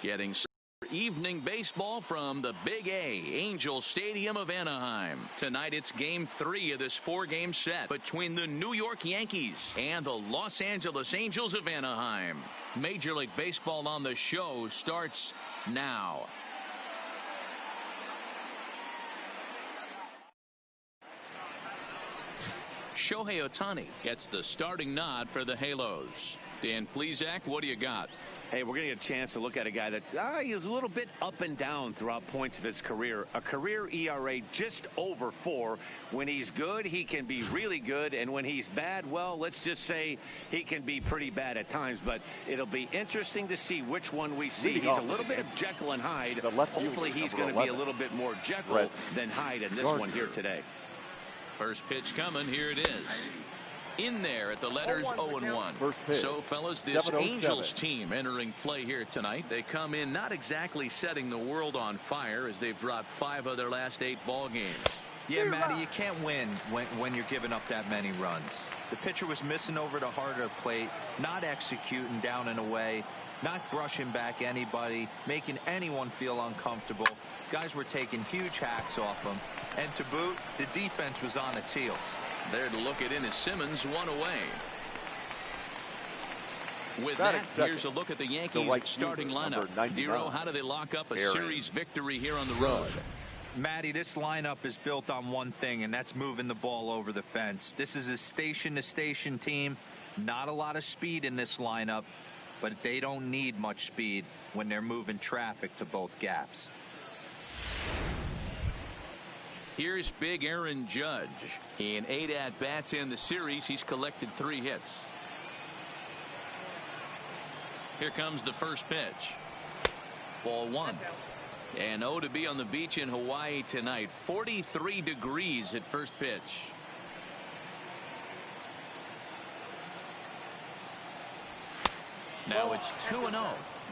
Getting evening baseball from the Big A, Angel Stadium of Anaheim. Tonight it's game 3 of this 4-game set between the New York Yankees and the Los Angeles Angels of Anaheim. Major League Baseball on the show starts now. Shohei Ohtani gets the starting nod for the Halos. Dan Plesac, what do you got? Hey, we're going to get a chance to look at a guy that is a little bit up and down throughout points of his career. A career ERA just over 4. When he's good, he can be really good. And when he's bad, well, let's just say he can be pretty bad at times. But it'll be interesting to see which one we see. He's a little bit of Jekyll and Hyde. Hopefully he's going to be a little bit more Jekyll than Hyde in this one here today. First pitch coming. Here it is. In there at the letters 0-1. So, fellas, this Angels team entering play here tonight. They come in not exactly setting the world on fire as they've dropped 5 of their last 8 ball games. Yeah, Matty, you can't win when you're giving up that many runs. The pitcher was missing over the heart of the plate, not executing down and away, not brushing back anybody, making anyone feel uncomfortable. Guys were taking huge hacks off him. And to boot, the defense was on its heels. There to look at Ennis Simmons, 1 away. With that, here's a look at the Yankees starting lineup. Dero, how do they lock up a series victory here on the road? Matty, this lineup is built on one thing, and that's moving the ball over the fence. This is a station-to-station team. Not a lot of speed in this lineup, but they don't need much speed when they're moving traffic to both gaps. Here's big Aaron Judge. In 8 at-bats in the series, he's collected 3 hits. Here comes the first pitch. Ball 1. And to be on the beach in Hawaii tonight. 43 degrees at first pitch. Now it's 2-0.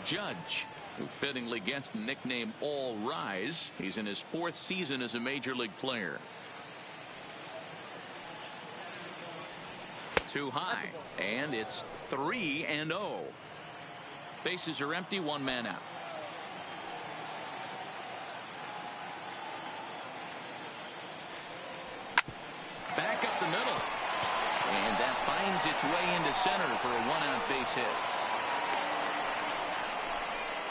Judge, who fittingly gets the nickname All Rise. He's in his 4th season as a major league player. Too high, and it's 3-0. Bases are empty, 1 man out. Back up the middle, and that finds its way into center for a 1-out base hit.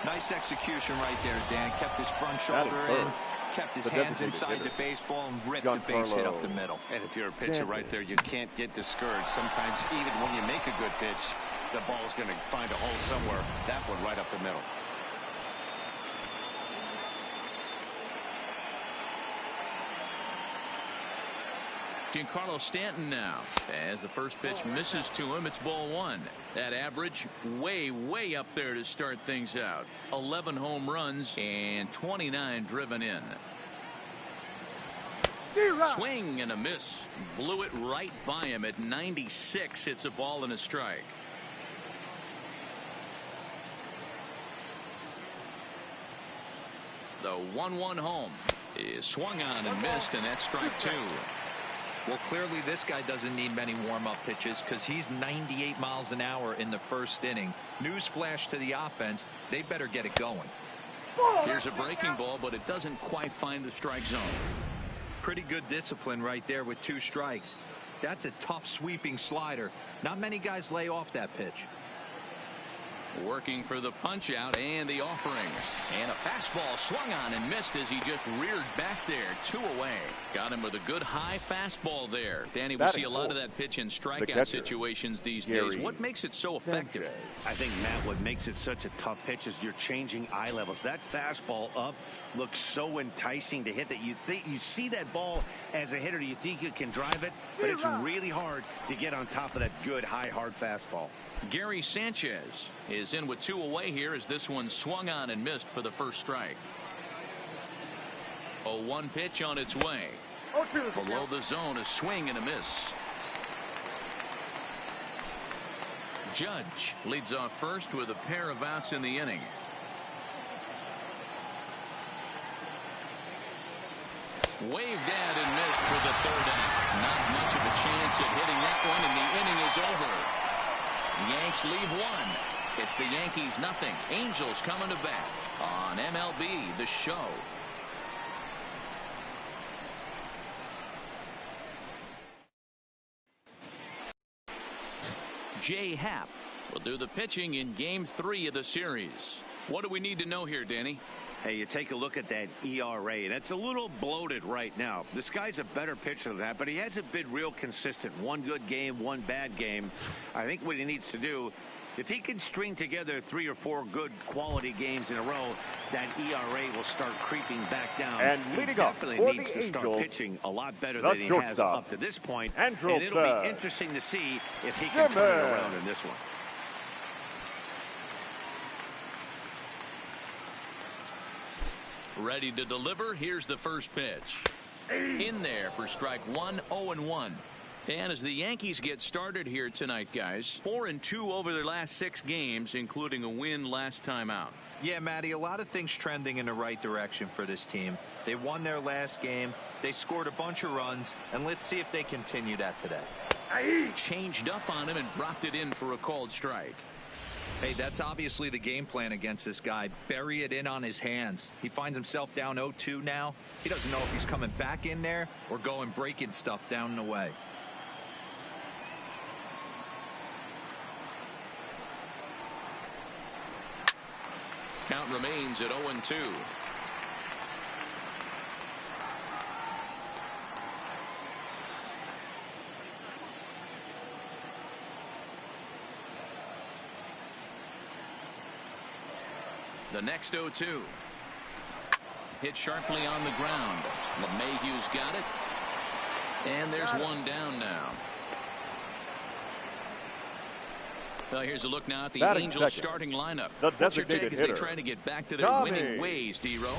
Nice execution right there, Dan. Kept his front shoulder in, kept his hands inside the baseball, and ripped the base hit up the middle. And if you're a pitcher right there, you can't get discouraged. Sometimes even when you make a good pitch, the ball's going to find a hole somewhere. That one right up the middle. Giancarlo Stanton now, as the first pitch misses to him. It's ball 1. That average way up there to start things out. 11 home runs and 29 driven in. Swing and a miss. Blew it right by him at 96. It's a ball and a strike. The 1-1 home is swung on and missed, and that's strike 2. Well, clearly this guy doesn't need many warm-up pitches because he's 98 miles an hour in the first inning. Newsflash to the offense, they better get it going. Here's a breaking ball, but it doesn't quite find the strike zone. Pretty good discipline right there with 2 strikes. That's a tough sweeping slider. Not many guys lay off that pitch. Working for the punch out and the offering, and a fastball swung on and missed as he just reared back there. 2 away. Got him with a good high fastball there. Danny, we see a lot of that pitch in strikeout situations these days. What makes it so effective? I think, Matt, what makes it such a tough pitch is you're changing eye levels. That fastball up looks so enticing to hit that you see that ball as a hitter, you think you can drive it, but it's really hard to get on top of that good high hard fastball. Gary Sanchez is in with 2 away here as this one swung on and missed for the first strike. A 1 pitch on its way. Below the zone, a swing and a miss. Judge leads off first with a pair of outs in the inning. Waved at and missed for the 3rd out. Not much of a chance at hitting that one, and the inning is over. The Yanks leave 1. It's the Yankees nothing. Angels coming to bat on MLB The Show. Jay Happ will do the pitching in Game 3 of the series. What do we need to know here, Danny? Hey, you take a look at that ERA, and it's a little bloated right now. This guy's a better pitcher than that, but he hasn't been real consistent. One good game, one bad game. I think what he needs to do, if he can string together 3 or 4 good quality games in a row, that ERA will start creeping back down. And leading he up definitely needs to start pitching a lot better than he has up to this point. And it'll be interesting to see if he can turn it around in this one. Ready to deliver. Here's the first pitch. In there for strike 1, 0-1. And as the Yankees get started here tonight, guys, 4-2 over their last 6 games, including a win last time out. Yeah, Matty, a lot of things trending in the right direction for this team. They won their last game. They scored a bunch of runs, and let's see if they continue that today. Changed up on him and dropped it in for a called strike. Hey, that's obviously the game plan against this guy. Bury it in on his hands. He finds himself down 0-2 now. He doesn't know if he's coming back in there or going breaking stuff down and away. Count remains at 0-2. The next 0-2. Hit sharply on the ground. LeMahieu's got it. And there's one down now. Well, here's a look now at the Angels starting lineup. What's your take as they try to get back to their winning ways, D-Row?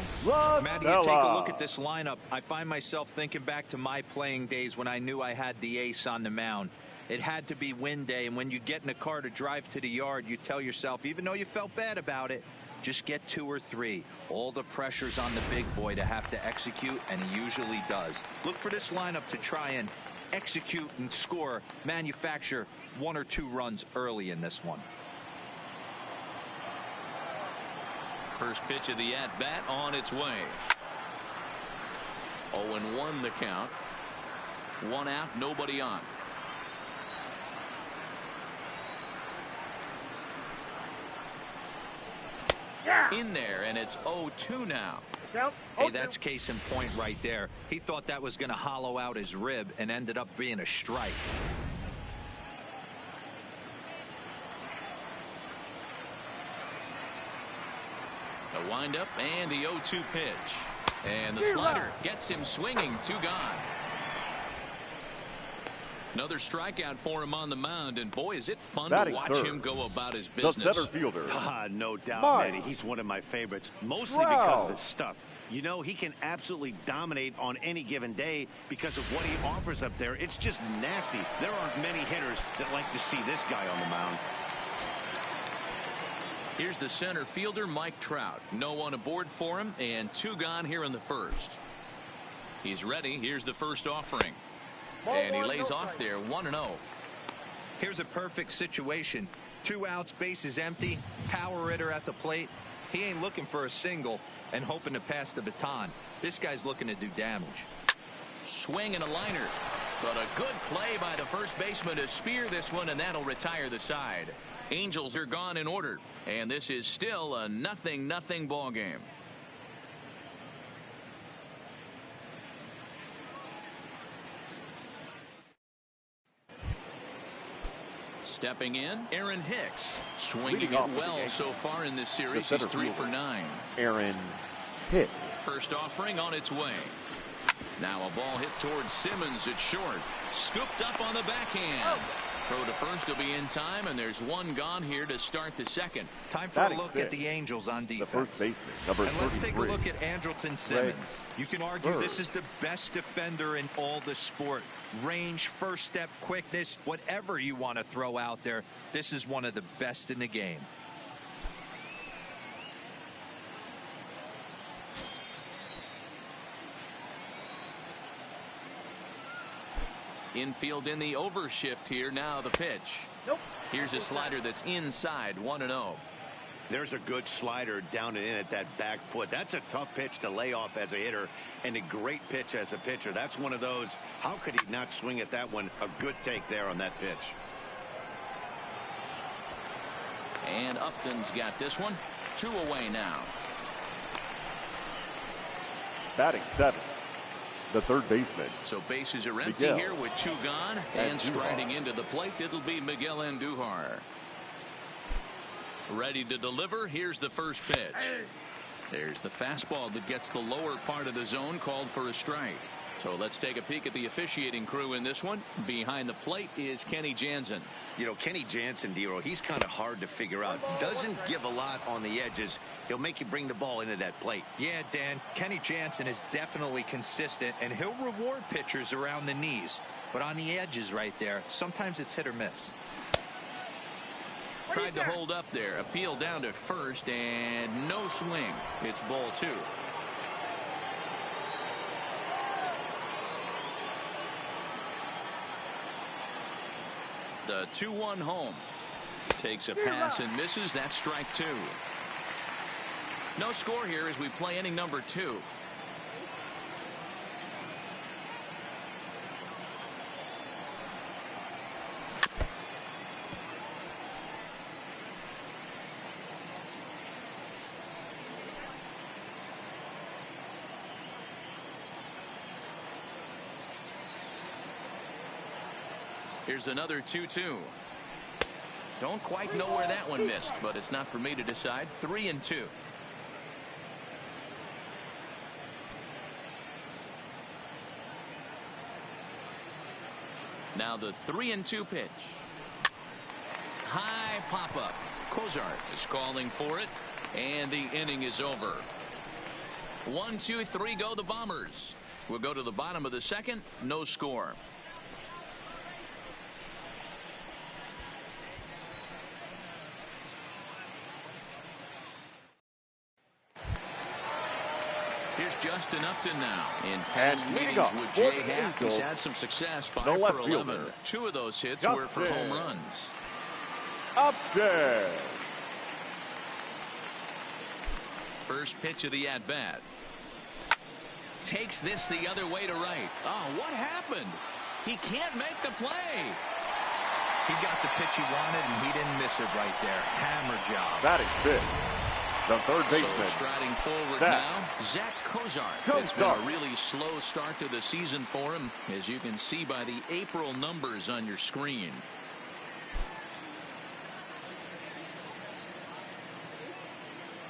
Matty, you take a look at this lineup. I find myself thinking back to my playing days when I knew I had the ace on the mound. It had to be win day, and when you get in a car to drive to the yard, you tell yourself, even though you felt bad about it, just get 2 or 3. All the pressure's on the big boy to have to execute, and he usually does. Look for this lineup to try and execute and score, manufacture 1 or 2 runs early in this one. First pitch of the at-bat on its way. 0-1 the count. 1 out, nobody on. In there, and it's 0-2 now. Hey, that's case in point right there. He thought that was going to hollow out his rib and ended up being a strike. The windup and the 0-2 pitch. And the slider gets him swinging. 2 gone. Another strikeout for him on the mound, and boy, is it fun to watch him go about his business. The center fielder. No doubt, Matty. He's one of my favorites, mostly because of his stuff. You know, he can absolutely dominate on any given day because of what he offers up there. It's just nasty. There aren't many hitters that like to see this guy on the mound. Here's the center fielder, Mike Trout. No one aboard for him, and 2 gone here in the first. He's ready. Here's the first offering. And he lays off there, 1-0. Here's a perfect situation. 2 outs, bases empty, power hitter at the plate. He ain't looking for a single and hoping to pass the baton. This guy's looking to do damage. Swing and a liner. But a good play by the first baseman to spear this one, and that'll retire the side. Angels are gone in order, and this is still a 0-0 ball game. Stepping in, Aaron Hicks. Swinging it well so far in this series. He's 3 for 9. Aaron Hicks. First offering on its way. Now a ball hit towards Simmons at short. Scooped up on the backhand. Throw to first will be in time, and there's 1 gone here to start the second. Time for a look at the Angels on defense. The first baseman, number 33. Let's take a look at Andrelton Simmons. You can argue this is the best defender in all the sport. Range, first step, quickness, whatever you want to throw out there, this is one of the best in the game. Infield in the overshift here. Now the pitch. Here's a slider that's inside, 1-0. There's a good slider down and in at that back foot. That's a tough pitch to lay off as a hitter, and a great pitch as a pitcher. That's one of those, how could he not swing at that one? A good take there on that pitch. And Upton's got this one. 2 away now. Batting 7th, the third baseman. So bases are empty Miguel here with 2 gone. And striding into the plate, it'll be Miguel Andujar. Ready to deliver. Here's the first pitch. There's the fastball that gets the lower part of the zone, called for a strike. So let's take a peek at the officiating crew in this one. Behind the plate is Kenny Jansen. You know, Kenny Jansen, Dero, he's kind of hard to figure out. Doesn't give a lot on the edges. He'll make you bring the ball into that plate. Yeah, Dan, Kenny Jansen is definitely consistent, and he'll reward pitchers around the knees. But on the edges right there, sometimes it's hit or miss. Tried to hold up there. Appeal down to first, and no swing. It's ball 2. The 2-1 home. Takes a pass and misses. That's strike 2. No score here as we play inning number 2. Here's another 2-2. Don't quite know where that one missed, but it's not for me to decide. 3-2. Now the 3-2 pitch. High pop-up. Kozart is calling for it, and the inning is over. 1, 2, 3 go the Bombers. We'll go to the bottom of the second. No score. Here's Justin Upton now. In past meetings with Jay Happ, he's had some success. 5 for 11. 2 of those hits were for home runs. Upton. First pitch of the at-bat. Takes this the other way to right. Oh, what happened? He can't make the play. He got the pitch he wanted, and he didn't miss it right there. Hammer job. Batting 5th. The third baseman. So striding forward now, Zach Kozart. It's been a really slow start to the season for him, as you can see by the April numbers on your screen.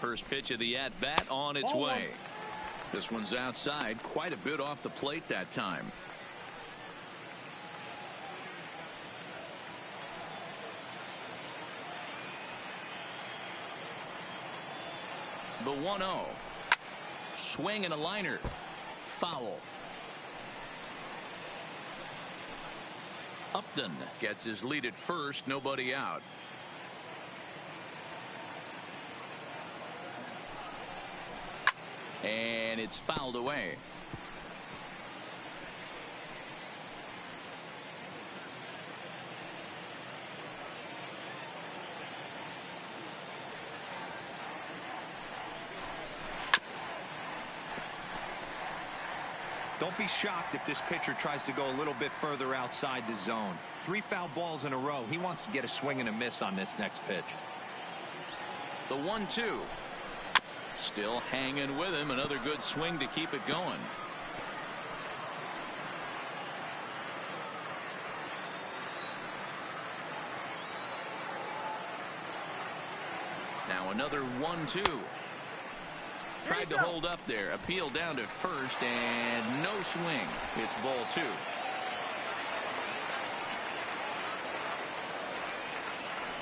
First pitch of the at-bat on its way. This one's outside, quite a bit off the plate that time. The 1-0. Swing and a liner. Foul. Upton gets his lead at first. Nobody out. And it's fouled away. Don't be shocked if this pitcher tries to go a little bit further outside the zone. 3 foul balls in a row. He wants to get a swing and a miss on this next pitch. The 1-2. Still hanging with him. Another good swing to keep it going. Now another 1-2. Tried to hold up there. Appeal down to first, and no swing. It's ball 2.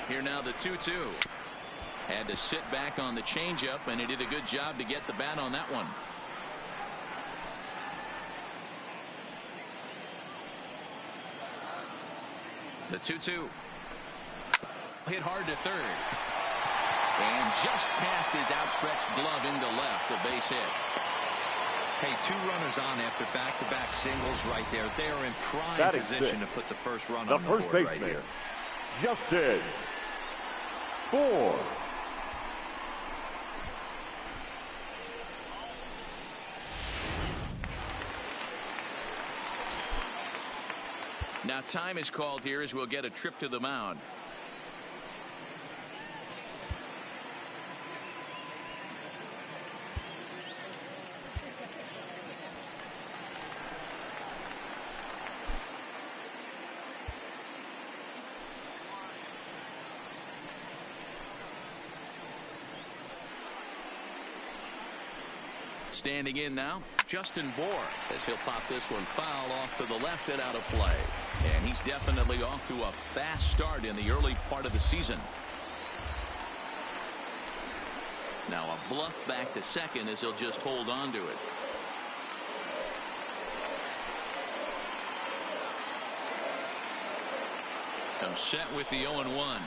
Here now the 2-2. Had to sit back on the changeup, and he did a good job to get the bat on that one. The 2-2. Hit hard to third. And just past his outstretched glove into left, a base hit. Hey, 2 runners on after back-to-back singles right there. They are in prime Batting position six. to put the first run The on the first board baseman, right here. Justin Bour. Now time is called here as we'll get a trip to the mound. Standing in now, Justin Bour, as he'll pop this one foul off to the left and out of play. And he's definitely off to a fast start in the early part of the season. Now a bluff back to second as he'll just hold on to it. Comes set with the 0-1.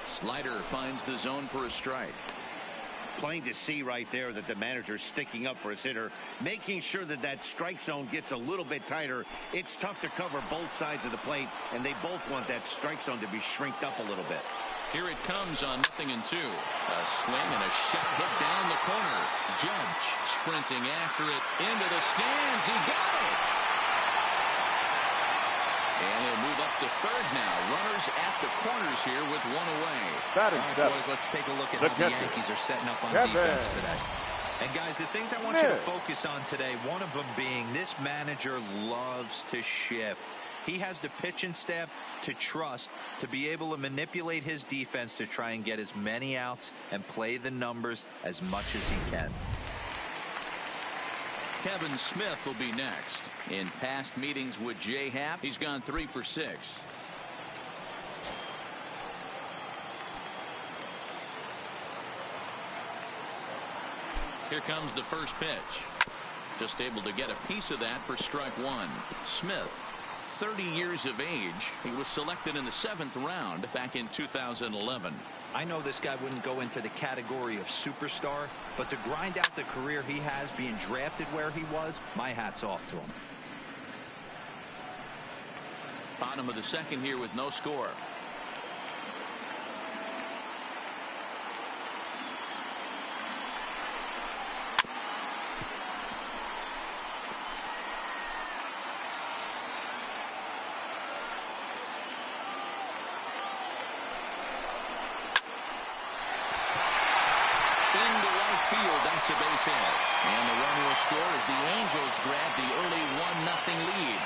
Slider finds the zone for a strike. Plain to see right there that the manager's sticking up for his hitter, making sure that that strike zone gets a little bit tighter. It's tough to cover both sides of the plate, and they both want that strike zone to be shrinked up a little bit. Here it comes on 0-2. A swing and a shot hit down the corner. Judge sprinting after it into the stands. He got it. And he'll move up to third now. Runners at the corners here with 1 away. All right, boys, let's take a look at how the Yankees are setting up on defense today. And guys, the things I want you to focus on today, one of them being this manager loves to shift. He has the pitching staff to trust to be able to manipulate his defense to try and get as many outs and play the numbers as much as he can. Kevin Smith will be next. In past meetings with Jay Happ, he's gone 3 for 6. Here comes the first pitch. Just able to get a piece of that for strike 1. Smith, 30 years of age. He was selected in the 7th round back in 2011. I know this guy wouldn't go into the category of superstar, but to grind out the career he has being drafted where he was, my hat's off to him. Bottom of the second here with no score. That's a base hit. And the run will score as the Angels grab the early 1-0 lead.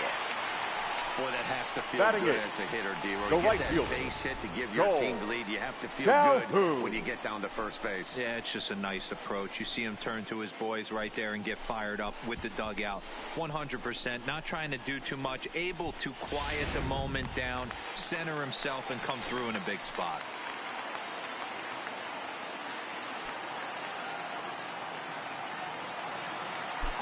Boy, that has to feel Batting good it. as a hitter, D-Roy. The You right get that fielder. base hit to give your team the lead. You have to feel good when you get down to first base. Yeah, it's just a nice approach. You see him turn to his boys right there and get fired up with the dugout. 100%, not trying to do too much, able to quiet the moment down, center himself, and come through in a big spot.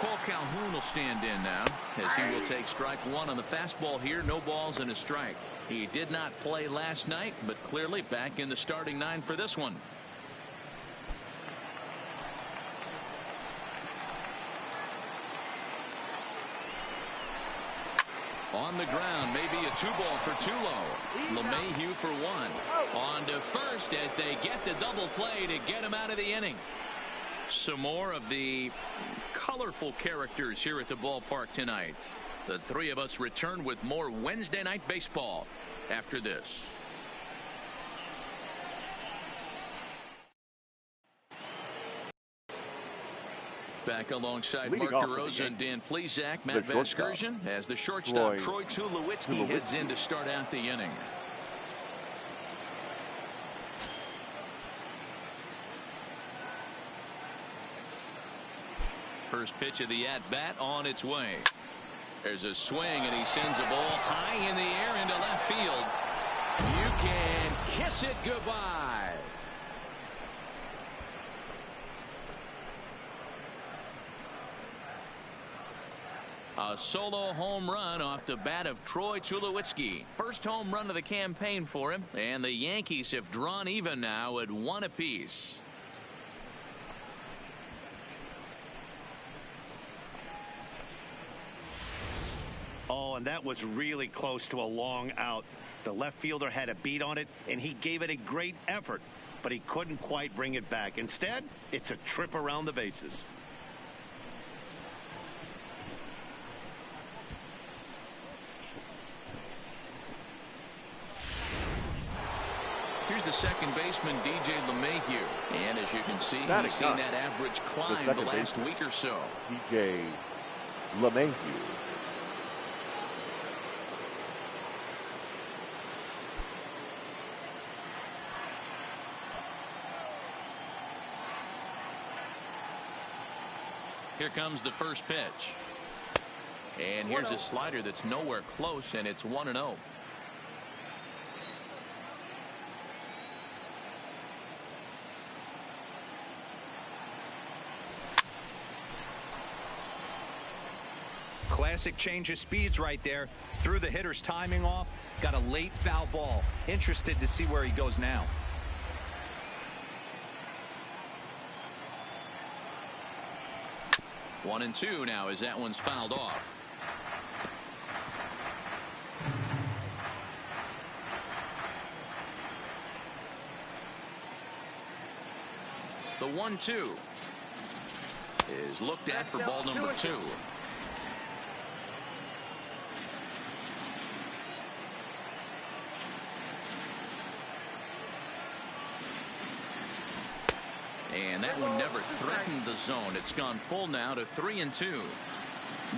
Cole Calhoun will stand in now as he will take strike 1 on the fastball here. No balls and a strike. He did not play last night, but clearly back in the starting 9 for this one. On the ground, maybe a 2-ball for Tulo. LeMahieu for 1. On to first as they get the double play to get him out of the inning. Some more of the colorful characters here at the ballpark tonight. The three of us return with more Wednesday night baseball after this. Back alongside Leading Mark off DeRosa and Dan Plesac, Matt the shortstop, Vasgersian as the shortstop Troy Tulowitzki heads in to start out the inning. First pitch of the at-bat on its way. There's a swing and he sends a ball high in the air into left field. You can kiss it goodbye. A solo home run off the bat of Troy Tulowitzki. First home run of the campaign for him, and the Yankees have drawn even now at 1 apiece. Oh, and that was really close to a long out. The left fielder had a beat on it, and he gave it a great effort, but he couldn't quite bring it back. Instead, it's a trip around the bases. Here's the second baseman, DJ LeMahieu. And as you can see, he's seen that average climb the last week or so. DJ LeMahieu. Here comes the first pitch. And here's a slider that's nowhere close, and it's 1-0. Classic change of speeds right there. Threw the hitter's timing off. Got a late foul ball. Interested to see where he goes now. 1-2 now as that one's fouled off. The 1-2 is looked at for ball number 2. And that one never threatened the zone. It's gone full now to 3-2.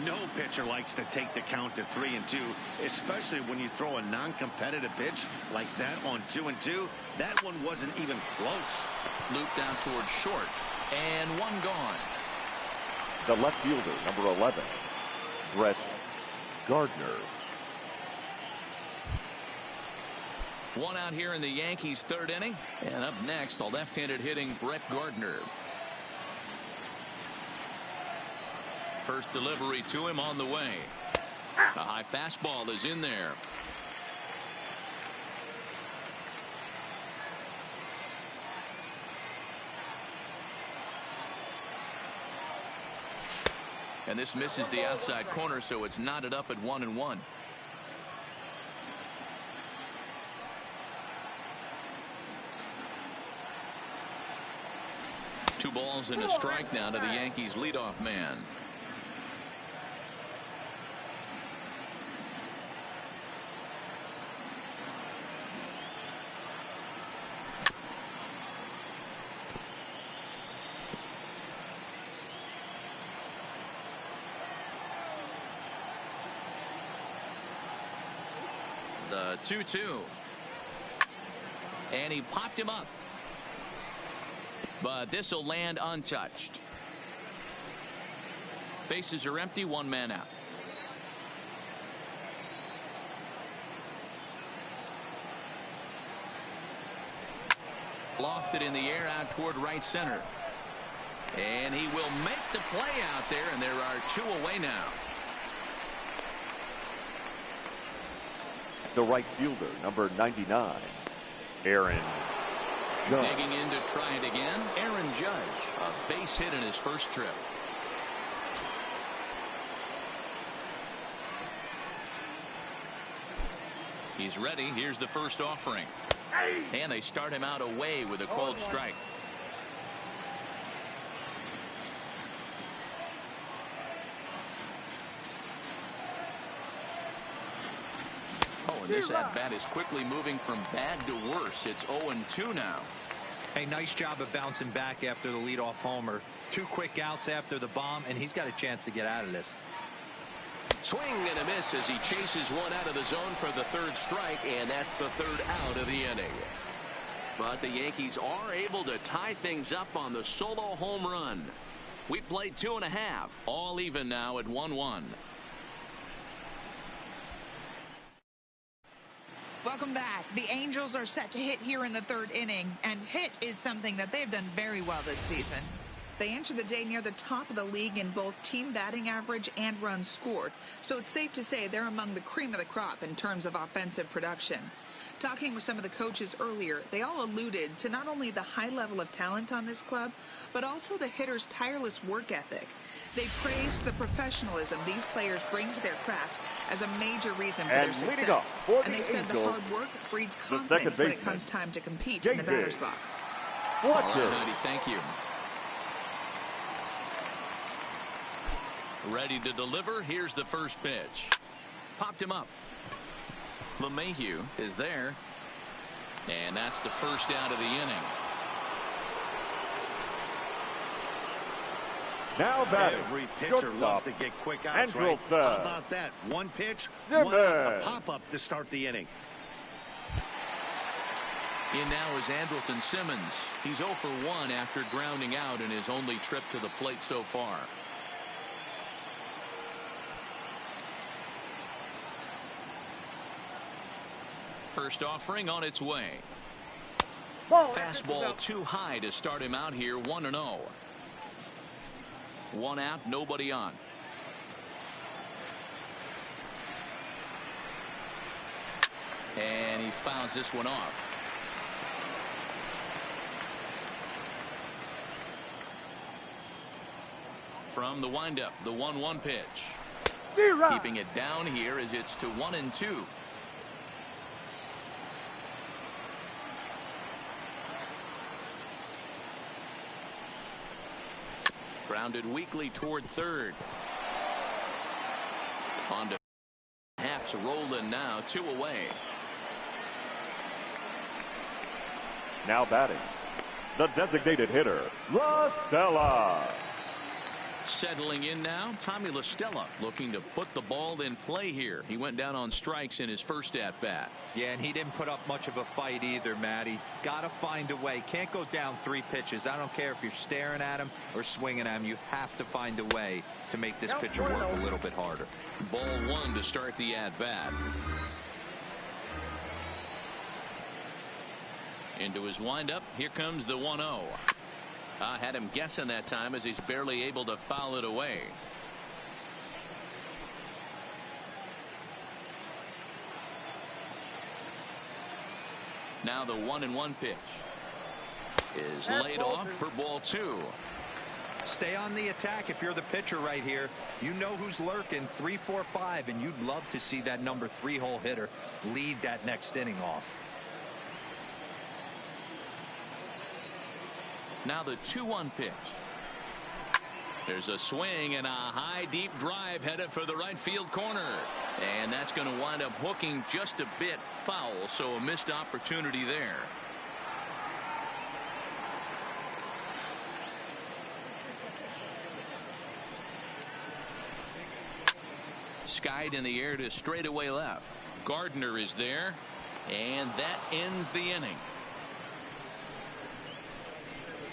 No pitcher likes to take the count to 3-2, especially when you throw a non-competitive pitch like that on 2-2. That one wasn't even close. Looped out towards short, and one gone. The left fielder, number 11, Brett Gardner. One out here in the Yankees' third inning. And up next, the left-handed hitting Brett Gardner. First delivery to him on the way. A high fastball is in there. And this misses the outside corner, so it's knotted up at 1-1. Two balls and a strike now to the Yankees leadoff man. The 2-2. And he popped him up. But this will land untouched. Bases are empty, one man out. Lofted in the air out toward right center. And he will make the play out there, and there are two away now. The right fielder, number 99, Aaron Judge. Digging in to try it again, Aaron Judge. A base hit in his first trip. He's ready. Here's the first offering. And they start him out away with a cold strike. Oh, and this at-bat is quickly moving from bad to worse. It's 0-2 now. Hey, nice job of bouncing back after the leadoff homer. 2 quick outs after the bomb, and he's got a chance to get out of this. Swing and a miss as he chases one out of the zone for the third strike, and that's the third out of the inning. But the Yankees are able to tie things up on the solo home run. We played 2.5, all even now at 1-1. Welcome back. The Angels are set to hit here in the third inning, and hit is something that they've done very well this season. They enter the day near the top of the league in both team batting average and runs scored, so it's safe to say they're among the cream of the crop in terms of offensive production. Talking with some of the coaches earlier, they all alluded to not only the high level of talent on this club, but also the hitters' tireless work ethic. They praised the professionalism these players bring to their craft as a major reason for their success. And they said the hard work breeds confidence when it comes time to compete in the batter's box. All right, thank you. Ready to deliver. Here's the first pitch. Popped him up. LeMahieu is there. And that's the first out of the inning. Now batting. Every pitcher loves to get quick outs, right? How about that? One pitch, one out, a pop-up to start the inning. In now is Andrelton Simmons. He's 0 for 1 after grounding out in his only trip to the plate so far. First offering on its way. Fastball too high to start him out here, 1-0. One out, nobody on. And he fouls this one off. From the windup, the 1-1 pitch. Keeping it down here as it's to 1-2. Grounded weakly toward third. On to Haps rolling now, 2 away. Now batting, the designated hitter, La Stella. Settling in now, Tommy La Stella looking to put the ball in play here. He went down on strikes in his first at bat. Yeah, and he didn't put up much of a fight either, Matty. Got to find a way. Can't go down 3 pitches. I don't care if you're staring at him or swinging at him. You have to find a way to make this pitcher work a little bit harder. Ball 1 to start the at bat. Into his windup. Here comes the 1-0. I had him guessing that time as he's barely able to foul it away. Now the 1-1 pitch is laid off for ball 2. Stay on the attack if you're the pitcher right here. You know who's lurking, 3, 4, 5, and you'd love to see that number 3-hole hitter lead that next inning off. Now the 2-1 pitch. There's a swing and a high deep drive headed for the right field corner. And that's going to wind up hooking just a bit foul, so a missed opportunity there. Skied in the air to straightaway left. Gardner is there, and that ends the inning.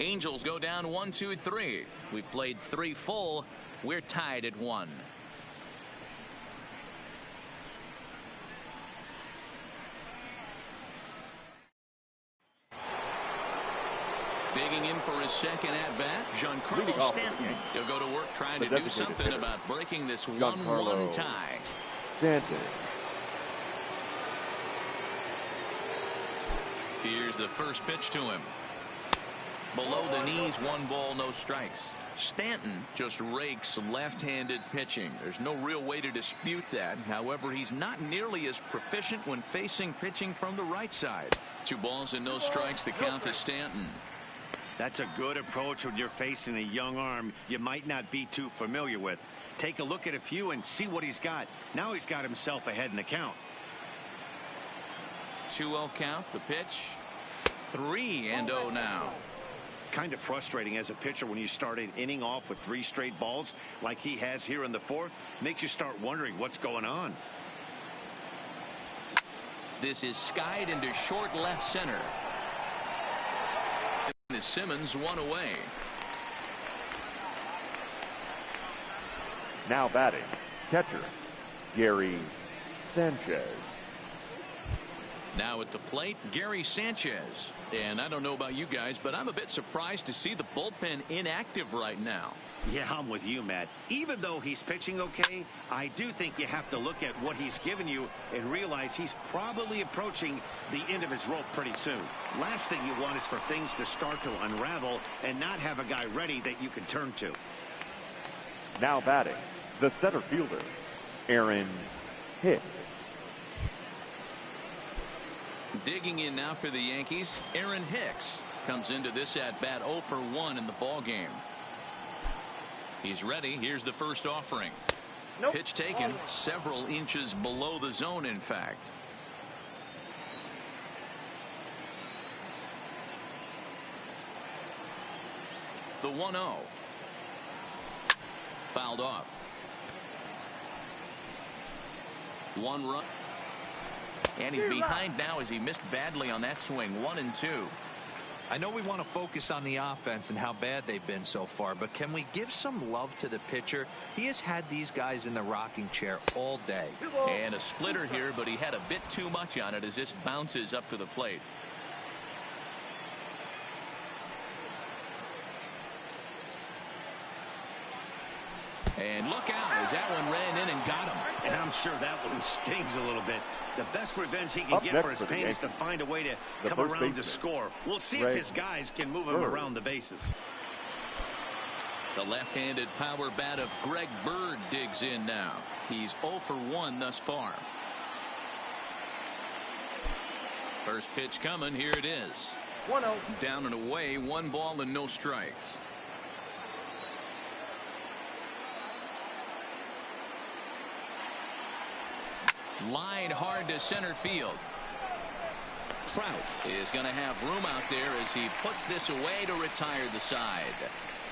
Angels go down 1-2-3. We've played 3 full. We're tied at 1. Digging in for his second at bat, Giancarlo Stanton. He'll go to work trying to do something about breaking this 1-1 tie. Stanton. Here's the first pitch to him. Below the knees, 1 ball, no strikes. Stanton just rakes left-handed pitching. There's no real way to dispute that. However, he's not nearly as proficient when facing pitching from the right side. 2 balls and no strikes, the count to Stanton. That's a good approach when you're facing a young arm you might not be too familiar with. Take a look at a few and see what he's got. Now he's got himself ahead in the count. 2-0 count, the pitch. 3-0 now. Kind of frustrating as a pitcher when you start an inning off with 3 straight balls like he has here in the 4th. Makes you start wondering what's going on. This is skied into short left center. Simmons 1 away. Now batting, catcher, Gary Sanchez. Now at the plate, Gary Sanchez. And I don't know about you guys, but I'm a bit surprised to see the bullpen inactive right now. Yeah, I'm with you, Matt. Even though he's pitching okay, I do think you have to look at what he's given you and realize he's probably approaching the end of his rope pretty soon. Last thing you want is for things to start to unravel and not have a guy ready that you can turn to. Now batting, the center fielder, Aaron Hicks. Digging in now for the Yankees, Aaron Hicks comes into this at-bat 0 for 1 in the ball game. He's ready. Here's the first offering. Nope. Pitch taken several inches below the zone, in fact. The 1-0. Fouled off. 1 run. And he's behind now as he missed badly on that swing. 1 and 2. I know we want to focus on the offense and how bad they've been so far, but can we give some love to the pitcher? He has had these guys in the rocking chair all day. And a splitter here, but he had a bit too much on it as this bounces up to the plate. And look out as that one ran in and got him. And I'm sure that one stings a little bit. The best revenge he can get for his pain is to find a way to come around to score. We'll see if his guys can move him around the bases. The left-handed power bat of Greg Bird digs in now. He's 0 for 1 thus far. First pitch coming. Here it is. 1-0. Down and away. 1 ball and no strikes. Line hard to center field. Trout is going to have room out there as he puts this away to retire the side.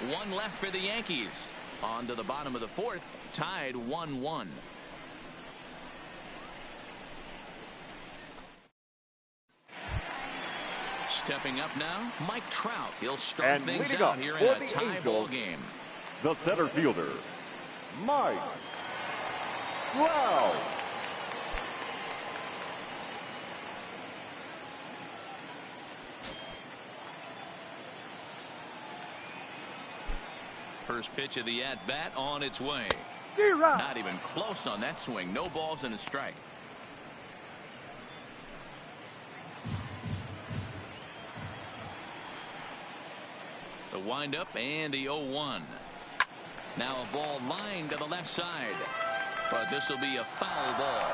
1 left for the Yankees. On to the bottom of the 4th, tied 1-1. Stepping up now, Mike Trout. He'll start things out here in a tie ball game. The center fielder, Mike Trout. First pitch of the at-bat on its way. Not even close on that swing. No balls and a strike. The windup and the 0-1. Now a ball lined to the left side. But this will be a foul ball.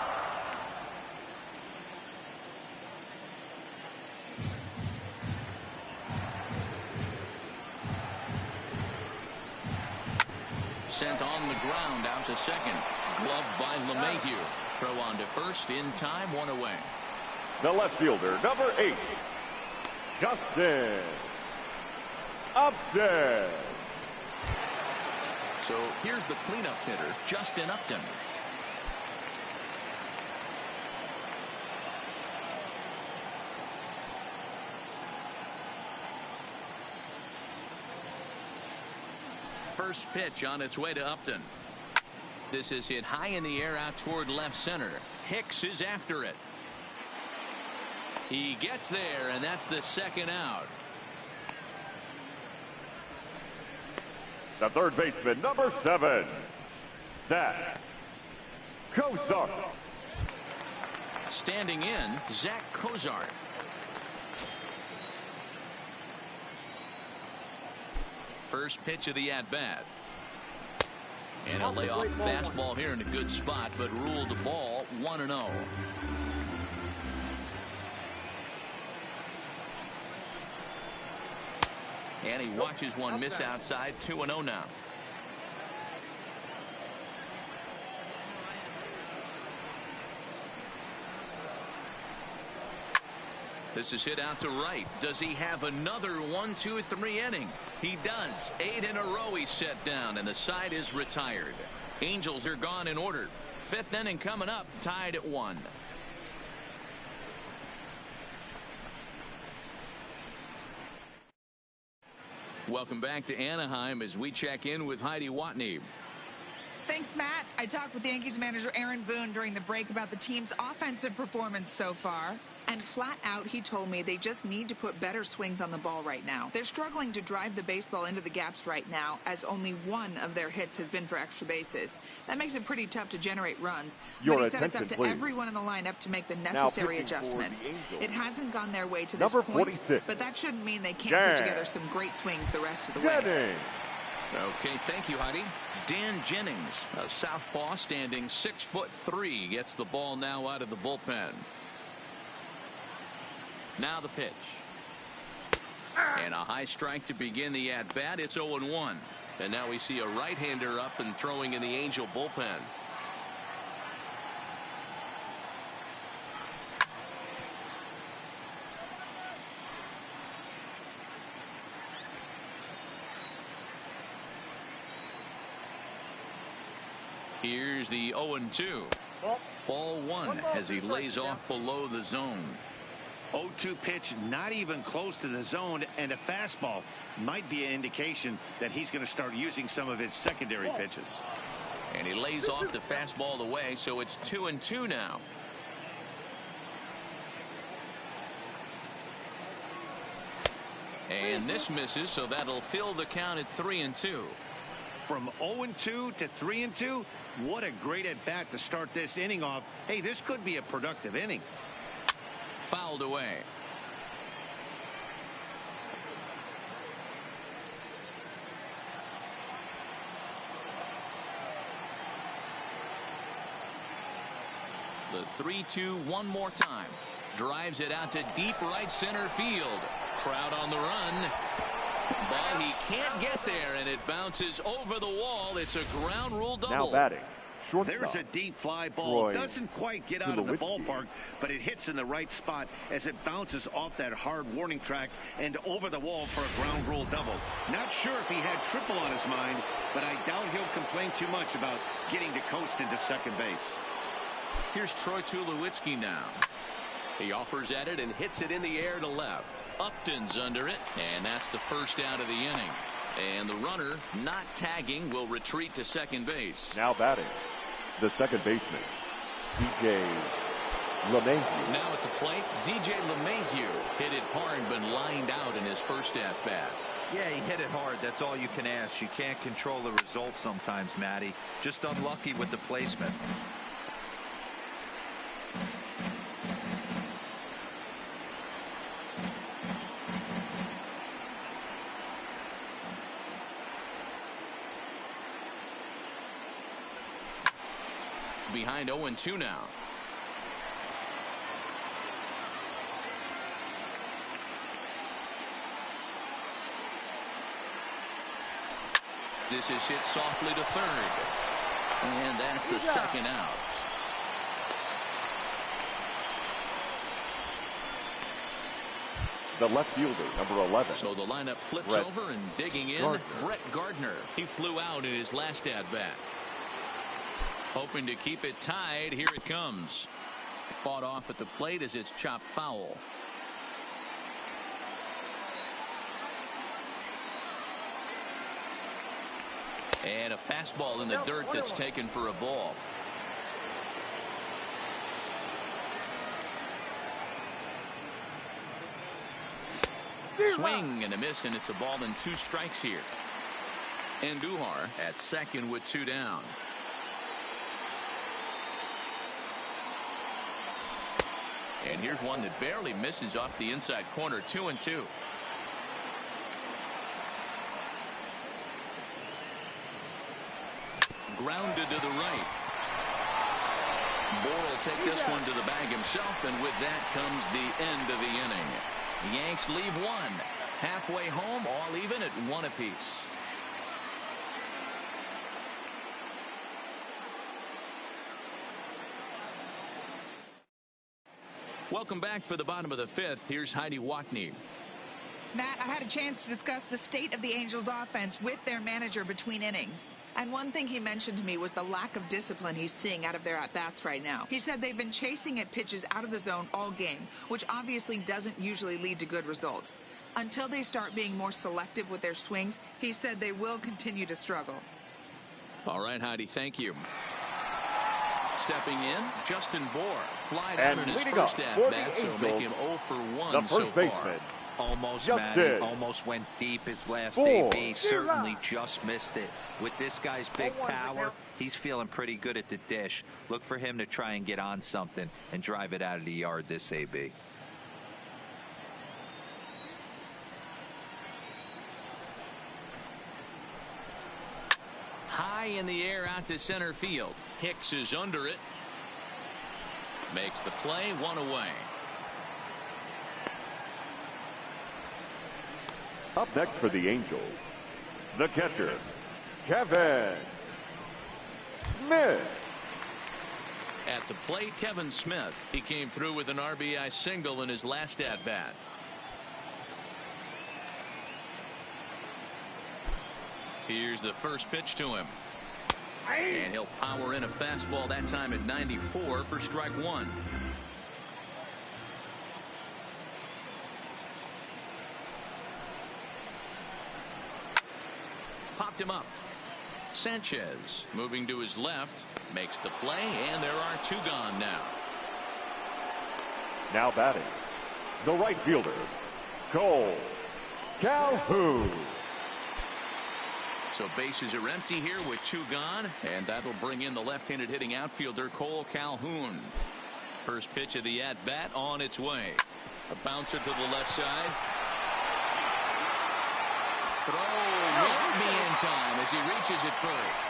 Sent on the ground out to second. Gloved by LeMahieu. Throw on to first in time. 1 away. The left fielder, number 8, Justin Upton. So here's the cleanup hitter, Justin Upton. First pitch on its way to Upton. This is hit high in the air out toward left center. Hicks is after it. He gets there, and that's the second out. The third baseman, number 7, Zach Cozart. Standing in, Zach Cozart. First pitch of the at-bat. And a layoff fastball here in a good spot, but ruled the ball 1-0. And he watches one miss outside. 2-0 now. This is hit out to right. Does he have another 1-2-3 inning? He does. 8 in a row he's set down, and the side is retired. Angels are gone in order. 5th inning coming up, tied at 1. Welcome back to Anaheim as we check in with Heidi Watney. Thanks, Matt. I talked with Yankees manager Aaron Boone during the break about the team's offensive performance so far. And flat out, he told me they just need to put better swings on the ball right now. They're struggling to drive the baseball into the gaps right now, as only one of their hits has been for extra bases. That makes it pretty tough to generate runs. But he said it's up to everyone in the lineup to make the necessary adjustments. It hasn't gone their way to this point, 46. but that shouldn't mean they can't put together some great swings the rest of the way. Okay, thank you, Heidi. Dan Jennings, a southpaw standing 6'3", gets the ball now out of the bullpen. Now the pitch. And a high strike to begin the at-bat. It's 0-1. And now we see a right-hander up and throwing in the Angel bullpen. Here's the 0-2. Ball one as he lays off below the zone. 0-2 pitch, not even close to the zone, and a fastball might be an indication that he's going to start using some of his secondary pitches. And he lays off the fastball away, so it's 2-2 now. And this misses, so that'll fill the count at 3-2. From 0-2 to 3-2, what a great at-bat to start this inning off. Hey, this could be a productive inning. Fouled away. The 3-2 one more time. Drives it out to deep right center field. Crowd on the run. But he can't get there, and it bounces over the wall. It's a ground rule double. Now batting. Shortstop. There's a deep fly ball. Doesn't quite get out of the ballpark, but it hits in the right spot as it bounces off that hard warning track and over the wall for a ground rule double. Not sure if he had triple on his mind, but I doubt he'll complain too much about getting to coast into second base. Here's Troy Tulowitzki now. He offers at it and hits it in the air to left. Upton's under it, and that's the first out of the inning. And the runner, not tagging, will retreat to second base. Now batting, the second baseman, DJ LeMahieu. Now at the plate, DJ LeMahieu hit it hard but lined out in his first at-bat. Yeah, he hit it hard. That's all you can ask. You can't control the result sometimes, Matty. Just unlucky with the placement. Behind 0-2 now. This is hit softly to third. And that's the second out. The left fielder, number 11. So the lineup flips over and digging in. Brett Gardner. He flew out in his last at-bat. Hoping to keep it tied. Here it comes. Fought off at the plate as it's chopped foul. And a fastball in the dirt that's taken for a ball. Swing and a miss, and it's a ball and 2 strikes here. Andujar at second with 2 down. And here's one that barely misses off the inside corner. 2-2. Grounded to the right. Bohr will take this one to the bag himself, and with that comes the end of the inning. The Yanks leave one. Halfway home, all even at 1 apiece. Welcome back for the bottom of the 5th. Here's Heidi Watney. Matt, I had a chance to discuss the state of the Angels offense with their manager between innings. And one thing he mentioned to me was the lack of discipline he's seeing out of their at-bats right now. He said they've been chasing at pitches out of the zone all game, which obviously doesn't usually lead to good results. Until they start being more selective with their swings, he said they will continue to struggle. All right, Heidi, thank you. stepping in, Justin Bohr. Flied And out in his leading first up at for the bat, so Angels, make him 0 for 1 the so first far. baseman. Almost, Just Matty. did. Almost went deep his last Bohr. AB. Certainly just missed it. With this guy's big power, he's feeling pretty good at the dish. Look for him to try and get on something and drive it out of the yard this AB. High in the air out to center field. Hicks is under it. Makes the play, 1 away. Up next for the Angels, the catcher, Kevin Smith. At the plate, Kevin Smith. He came through with an RBI single in his last at-bat. Here's the first pitch to him. And he'll power in a fastball that time at 94 for strike 1. Popped him up. Sanchez moving to his left, makes the play, and there are 2 gone now. Now batting, the right fielder, Cole Calhoun. So bases are empty here with 2 gone, and that'll bring in the left-handed hitting outfielder Cole Calhoun. First pitch of the at-bat on its way. A bouncer to the left side. Throw won't be in time as he reaches it first.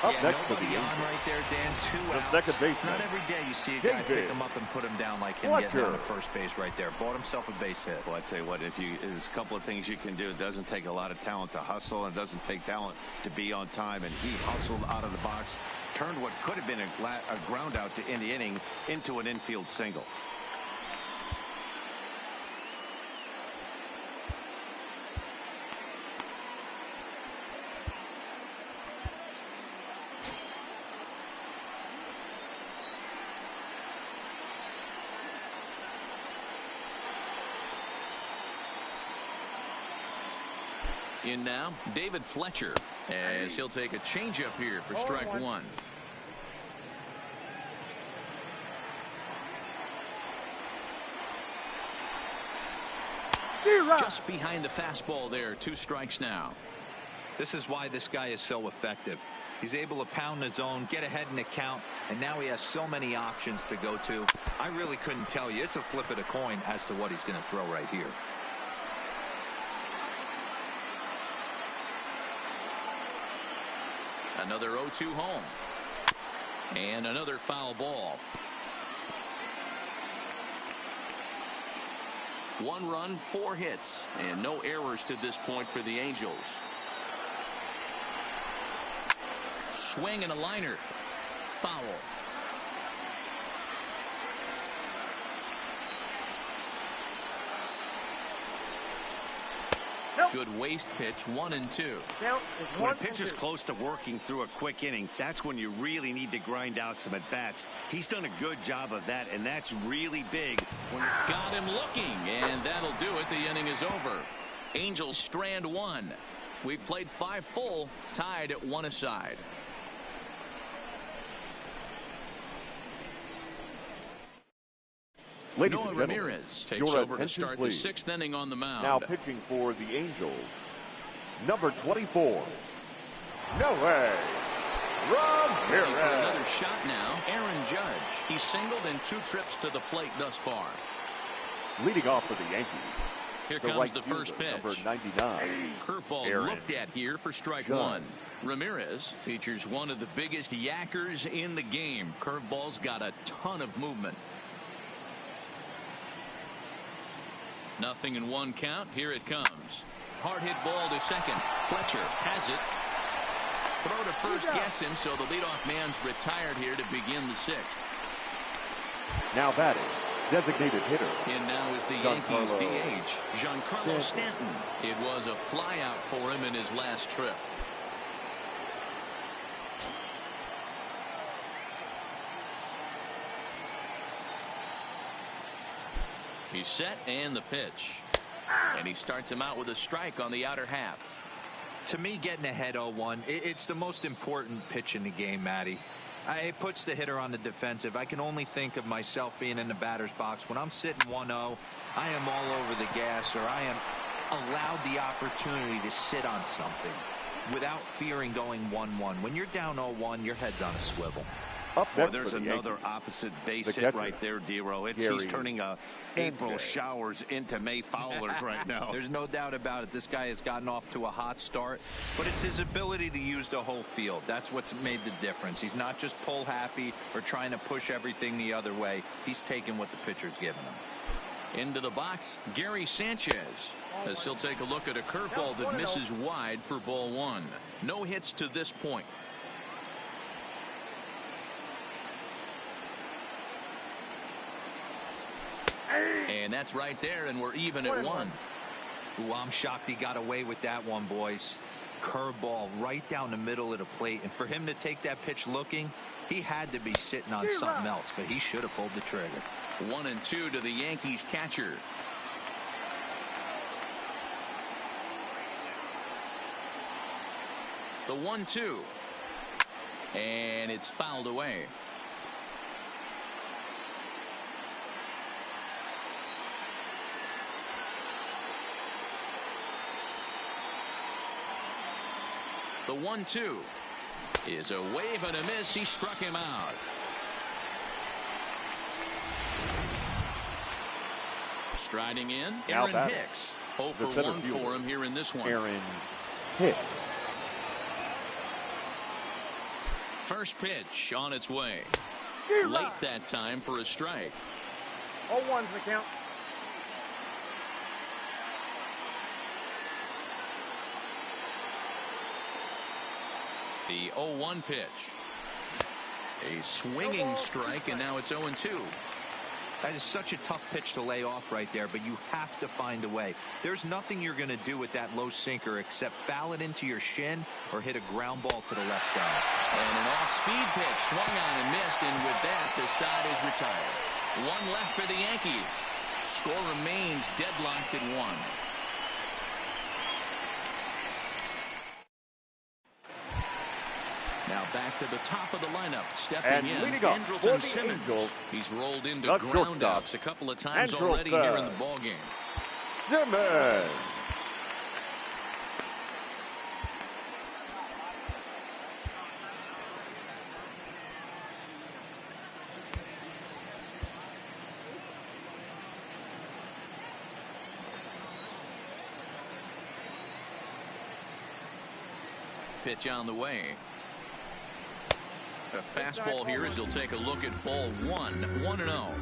Up next for the nobody on Angels, right there, Dan. 2 the outs. second It's baseman, not every day you see a guy David pick him up and put him down like him, Fletcher. getting down to first base right there. Bought himself a base hit. Well, I'd say what if you there's a couple of things you can do. It doesn't take a lot of talent to hustle, and it doesn't take talent to be on time. And he hustled out of the box, turned what could have been a ground out to end the inning into an infield single. In now, David Fletcher, as he'll take a changeup here for strike 1. Just behind the fastball there, 2 strikes now. This is why this guy is so effective. He's able to pound the zone, get ahead in the count, and now he has so many options to go to. I really couldn't tell you. It's a flip of the coin as to what he's going to throw right here. Another 0-2 home. And another foul ball. 1 run, 4 hits, and no errors to this point for the Angels. Swing and a liner. Foul. Good waste pitch, 1 and 2. When a pitcher's close to working through a quick inning, that's when you really need to grind out some at-bats. He's done a good job of that, and that's really big. Got him looking, and that'll do it. The inning is over. Angels strand 1. We've played 5 full, tied at 1 aside. Ladies Noah and gentlemen, Ramirez takes your over to attention, start please. the 6th inning on the mound. Now pitching for the Angels, number 24, Noah Ready for another Ramirez. shot now, Aaron Judge. He's singled in 2 trips to the plate thus far. Leading off for the Yankees, Here the comes right the first fielder, pitch. number 99, Curveball Aaron looked at here for strike Judge. 1. Ramirez features one of the biggest yackers in the game. Curveball's got a ton of movement. Nothing in 1 count. Here it comes. Hard hit ball to second. Fletcher has it. Throw to first gets him, so the leadoff man's retired here to begin the 6th. now batting, designated hitter, In now is the Yankees DH, Giancarlo Stanton. It was a flyout for him in his last trip. He's set, and the pitch. And he starts him out with a strike on the outer half. To me, getting ahead 0-1, it's the most important pitch in the game, Matty. It puts the hitter on the defensive. I can only think of myself being in the batter's box. When I'm sitting 1-0, I am all over the gas, or I am allowed the opportunity to sit on something without fearing going 1-1. When you're down 0-1, your head's on a swivel. Well, there's another opposite base hit right there, D-Row. He's turning April showers into May foulers right now. There's no doubt about it. This guy has gotten off to a hot start, but it's his ability to use the whole field. That's what's made the difference. He's not just pull happy or trying to push everything the other way. He's taking what the pitcher's giving him. Into the box, Gary Sanchez, as he'll take a look at a curveball that misses wide for ball one. No hits to this point. And that's right there, and we're even at one. Ooh, I'm shocked he got away with that one, boys. Curveball right down the middle of the plate, and for him to take that pitch looking, he had to be sitting on something else, but he should have pulled the trigger. 1-2 to the Yankees catcher. The 1-2, and it's fouled away. The 1-2 is a wave and a miss. He struck him out. Striding in, Aaron Hicks. 0 for 1 for him here in this one. Aaron Hicks. First pitch on its way. Late that time for a strike. 0-1's the count. The 0-1 pitch. A swinging strike, and now it's 0-2. That is such a tough pitch to lay off right there, but you have to find a way. There's nothing you're going to do with that low sinker except foul it into your shin or hit a ground ball to the left side. And an off-speed pitch swung on and missed, and with that, the side is retired. One left for the Yankees. Score remains deadlocked at 1. Now back to the top of the lineup. Stepping in, Andrelton Simmons. Angels, he's rolled into groundouts a couple of times already here in the ballgame. Simmons. Pitch on the way. A fastball here as he'll take a look at ball 1. 1-0.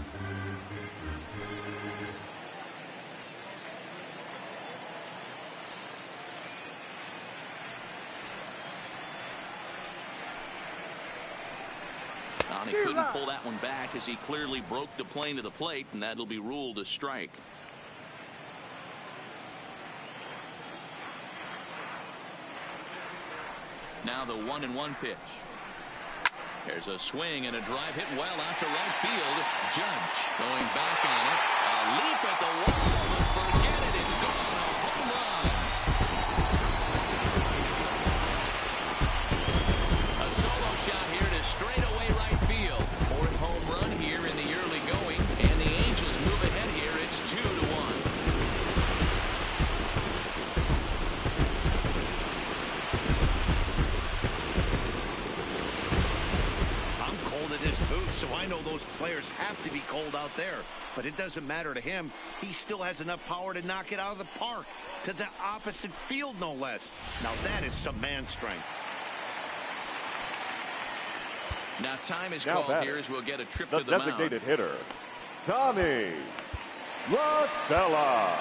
He couldn't pull that one back as he clearly broke the plane to the plate, and that'll be ruled a strike. Now the 1-1 pitch. There's a swing and a drive hit well out to right field. Judge going back on it. A leap at the wall, but forget it. It's gone. A home run. A solo shot here to straightaway right field. 4th home run here in the early going, and the Angels move ahead here. It's 2-1. So I know those players have to be cold out there, but it doesn't matter to him. He still has enough power to knock it out of the park, to the opposite field, no less. Now that is some man strength. Now time is called here as we'll get a trip to the mound. The designated hitter, Tommy La Stella.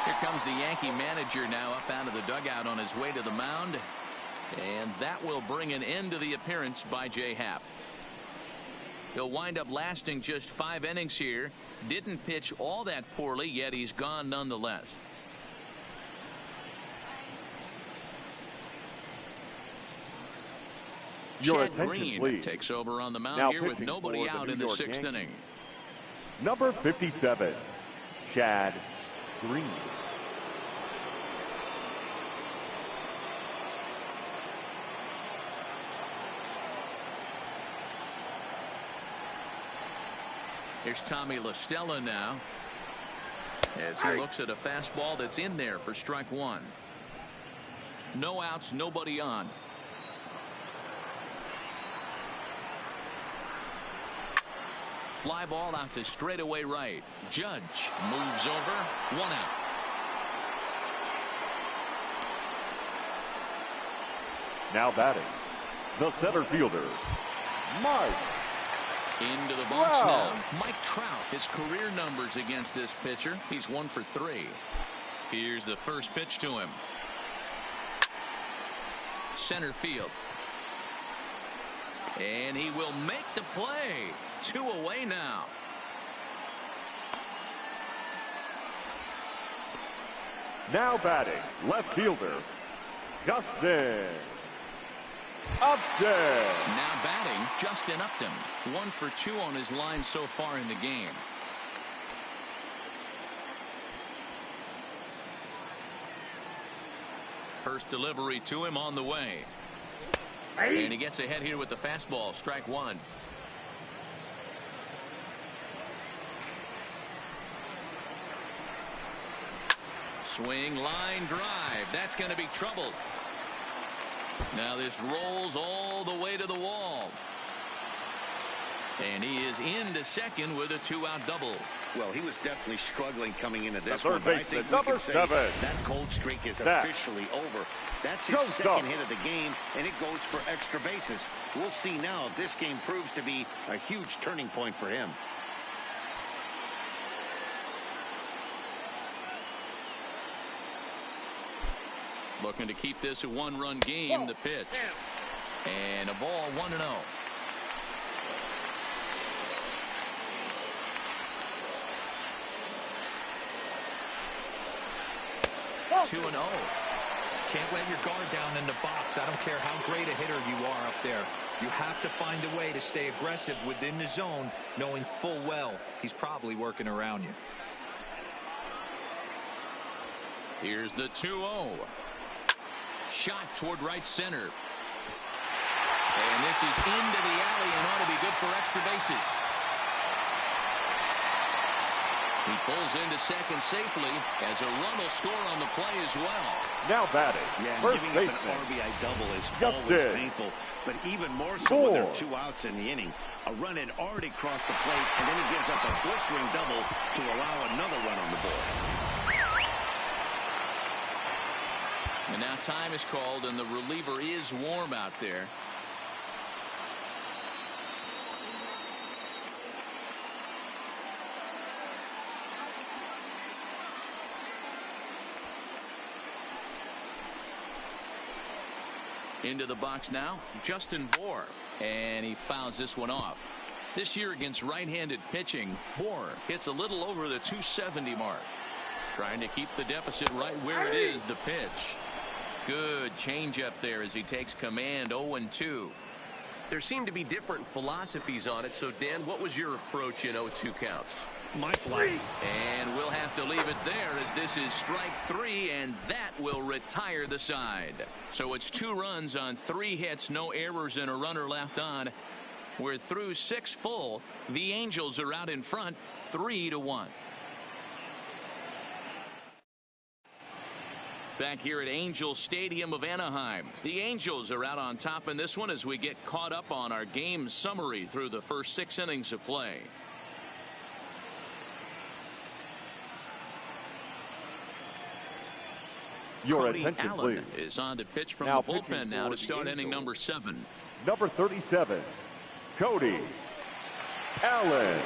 Here comes the Yankee manager now up out of the dugout on his way to the mound. And that will bring an end to the appearance by Jay Happ. He'll wind up lasting just 5 innings here. Didn't pitch all that poorly, yet he's gone nonetheless. Your Chad Green please. Takes over on the mound Now here with nobody out in the 6th inning. Number 57, Chad Green. Here's Tommy La Stella now, as he looks at a fastball that's in there for strike one. No outs, nobody on. Fly ball out to straightaway right. Judge moves over. One out. Now batting, the center fielder, Mike. Into the box now, Mike Trout. His career numbers against this pitcher. He's 1 for 3. Here's the first pitch to him. Center field. And he will make the play. 2 away now. Now batting, left fielder, Justin Upton. Now batting, Justin Upton. 1 for 2 on his line so far in the game. First delivery to him on the way. And he gets ahead here with the fastball. Strike one. Swing, line drive. That's going to be trouble. Now this rolls all the way to the wall. And he is into second with a 2-out double. Well, he was definitely struggling coming into this one, one, but I think we can say that cold streak is officially over. That's his second hit of the game, and it goes for extra bases. We'll see now if this game proves to be a huge turning point for him. Looking to keep this a one-run game. The pitch. And a ball 1-0. 2-0. Can't let your guard down in the box. I don't care how great a hitter you are up there. You have to find a way to stay aggressive within the zone, knowing full well he's probably working around you. Here's the 2-0. Shot toward right center. And this is into the alley and ought to be good for extra bases. He pulls into second safely as a run will score on the play as well. Now batting, first giving up an RBI double is always painful, but even more so when there are 2 outs in the inning. A run had already crossed the plate, and then he gives up a blistering double to allow another run on the board. And now time is called, and the reliever is warm out there. Into the box now, Justin Bour, and he fouls this one off. This year against right-handed pitching, Bour hits a little over the 270 mark. Trying to keep the deficit right where it is. The pitch. Good changeup there as he takes command. 0-2. There seem to be different philosophies on it. So, Dan, what was your approach in 0-2 counts? My philosophy. And we'll have to leave it there as this is strike 3, and that will retire the side. So it's 2 runs on 3 hits, no errors, and a runner left on. We're through 6 full. The Angels are out in front, 3-1. Back here at Angel Stadium of Anaheim. The Angels are out on top in this one as we get caught up on our game summary through the first 6 innings of play. Your Cody attention, Allen please. is on to pitch from Now the bullpen now to start inning number 7. Number 37, Cody Allen.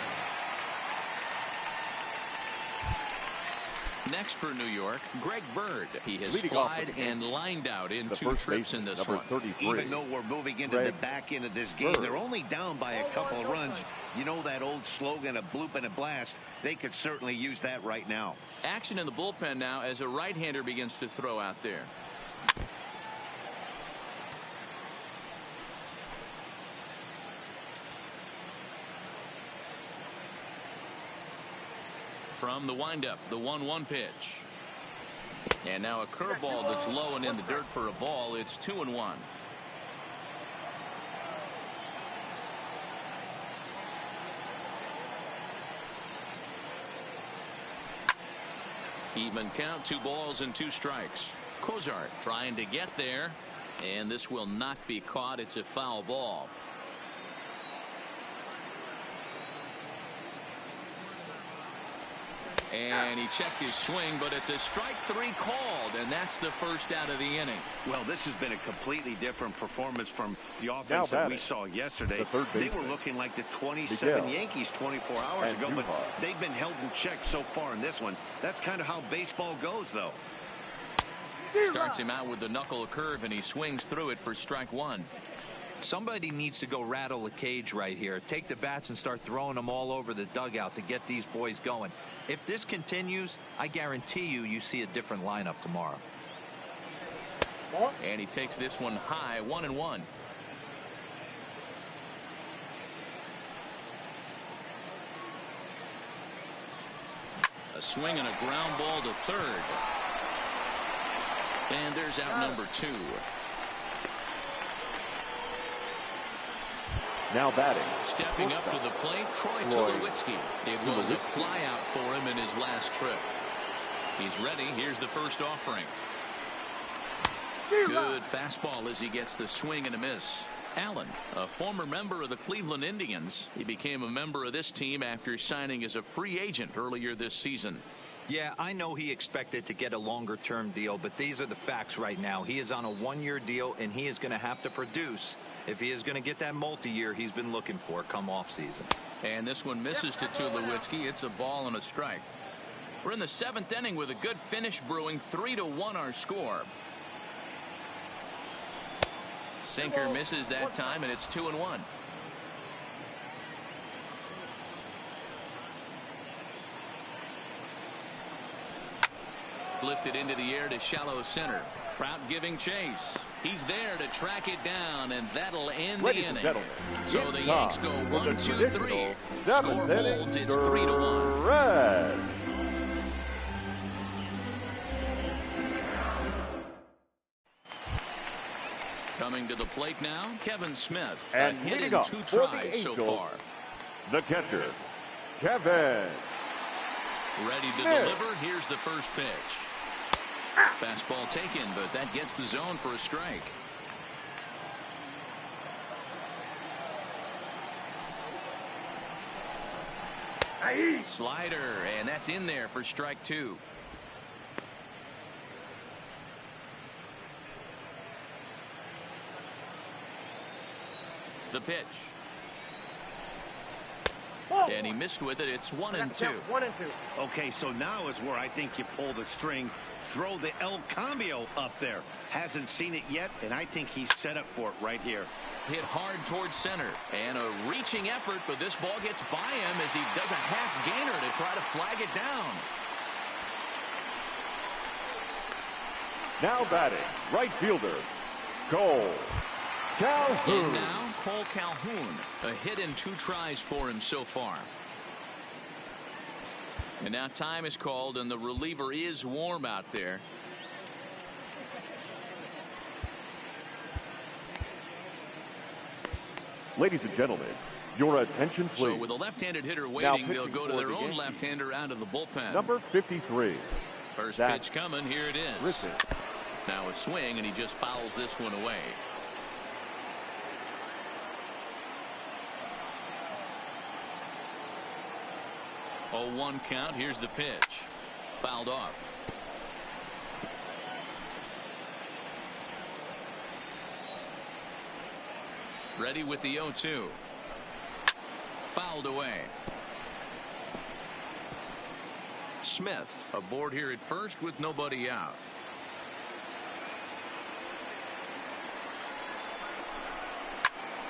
Next for New York, Greg Bird. He has Leading off flied and lined out in the 2 trips in this one. 33. Even though we're moving into the back end of this game, they're only down by a couple of runs. You know that old slogan, a bloop and a blast. They could certainly use that right now. Action in the bullpen now as a right-hander begins to throw out there. From the windup, the 1-1 pitch. And now a curveball that's low and in the dirt for a ball. It's 2-1. Even count, 2 balls and 2 strikes. Cozart trying to get there, and this will not be caught. It's a foul ball. And he checked his swing, but it's a strike 3 called, and that's the first out of the inning. Well, this has been a completely different performance from the offense that we saw yesterday. They were looking like the 27 Yankees 24 hours ago, but they've been held in check so far in this one. That's kind of how baseball goes, though. Starts him out with the knuckle curve, and he swings through it for strike 1. Somebody needs to go rattle the cage right here. Take the bats and start throwing them all over the dugout to get these boys going. If this continues, I guarantee you see a different lineup tomorrow. And he takes this one high, 1-1. A swing and a ground ball to third. And there's out number 2. Now batting. Stepping up to the plate, Troy Tulowitzki. It was a fly out for him in his last trip. He's ready. Here's the first offering. Good fastball as he gets the swing and a miss. Allen, a former member of the Cleveland Indians. He became a member of this team after signing as a free agent earlier this season. Yeah, I know he expected to get a longer-term deal, but these are the facts right now. He is on a 1-year deal, and he is going to have to produce if he is going to get that multi-year he's been looking for come off season. And this one misses to Tulowitzki. It's a ball and a strike. We're in the 7th inning with a good finish brewing. 3-1 our score. Sinker misses that time, and it's 2-1. Lifted into the air to shallow center. Trout giving chase. He's there to track it down, and that'll end the inning. So the Yanks go 1-2-3. Score holds. It's 3-1. Coming to the plate now, Kevin Smith. And hit in 2 tries so far. The catcher, Kevin. Ready to deliver. Here's the first pitch. Fastball taken, but that gets the zone for a strike. Slider, and that's in there for strike 2. The pitch. And he missed with it. It's 1-2. Okay, so now is where I think you pull the string. Throw the El Cambio up there. Hasn't seen it yet, and I think he's set up for it right here. Hit hard towards center. And a reaching effort, but this ball gets by him as he does a half-gainer to try to flag it down. Now batting, right fielder, Cole Calhoun. And now Cole Calhoun. A hit in 2 tries for him so far. And now time is called, and the reliever is warm out there. Ladies and gentlemen, your attention please. So with a left-handed hitter waiting, they'll go to their own left-hander out of the bullpen. Number 53. First pitch coming. Here it is. Now a swing, and he just fouls this one away. 0-1 count. Here's the pitch. Fouled off. Ready with the 0-2. Fouled away. Smith aboard here at first with nobody out.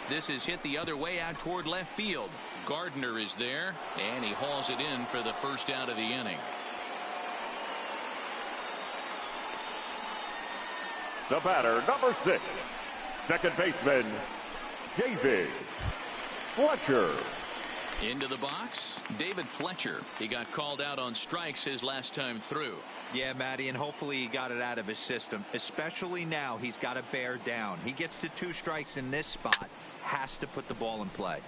This is hit the other way out toward left field. Gardner is there, and he hauls it in for the first out of the inning. The batter, number 6, second baseman, David Fletcher. Into the box, David Fletcher. He got called out on strikes his last time through. Yeah, Matty, and hopefully he got it out of his system. Especially now, he's got to bear down. He gets the 2 strikes in this spot. Has to put the ball in play.